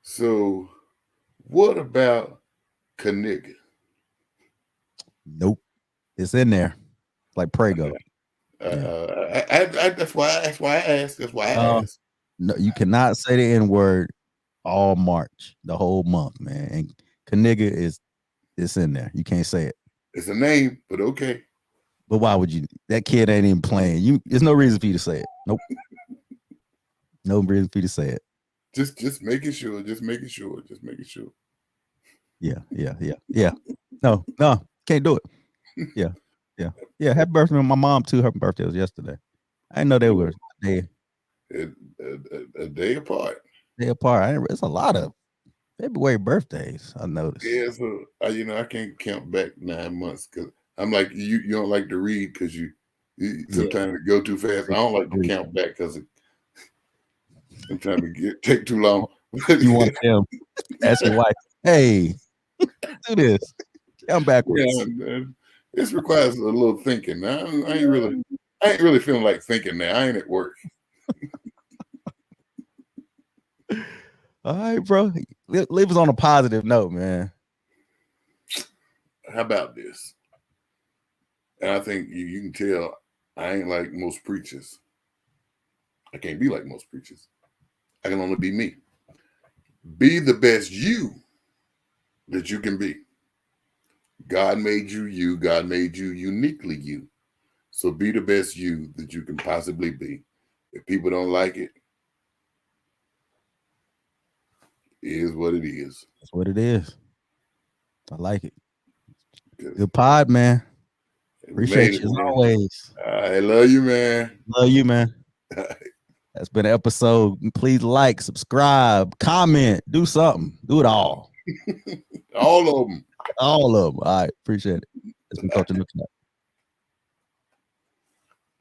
So what about Kaniga? Nope. It's in there. Like Prego. That's why I asked. That's why I asked. No, you cannot say the N-word all March, the whole month, man. And Kaniga it's in there. You can't say it. It's a name, but okay. But why would you? That kid ain't even playing. There's no reason for you to say it. Nope. No reason for you to say it. Just making sure. Just making sure. Yeah. No, can't do it. Yeah. Yeah, happy birthday to my mom too. Her birthday was yesterday. I didn't know they were A day apart. day apart. It's a lot of February birthdays, I noticed. Yeah, so I can't count back 9 months because I'm like you don't like to read because you sometimes it go too fast. I don't like to count back because sometimes it take too long. You want them? Ask your wife. Hey, do this. Count backwards. Yeah, this requires a little thinking. I ain't really feeling like thinking now. I ain't at work. All right, bro. Leave us on a positive note, man. How about this? And I think you can tell I ain't like most preachers. I can't be like most preachers. I can only be me. Be the best you that you can be. God made you you. God made you uniquely you. So be the best you that you can possibly be. If people don't like it, it is what it is. That's what it is. I like it. Good pod, man. Appreciate you as always. I love you, man. Love you, man. That's been an episode. Please like, subscribe, comment, do something. Do it all. All of them. All of them. All right. Appreciate it. It's been Coach Nook.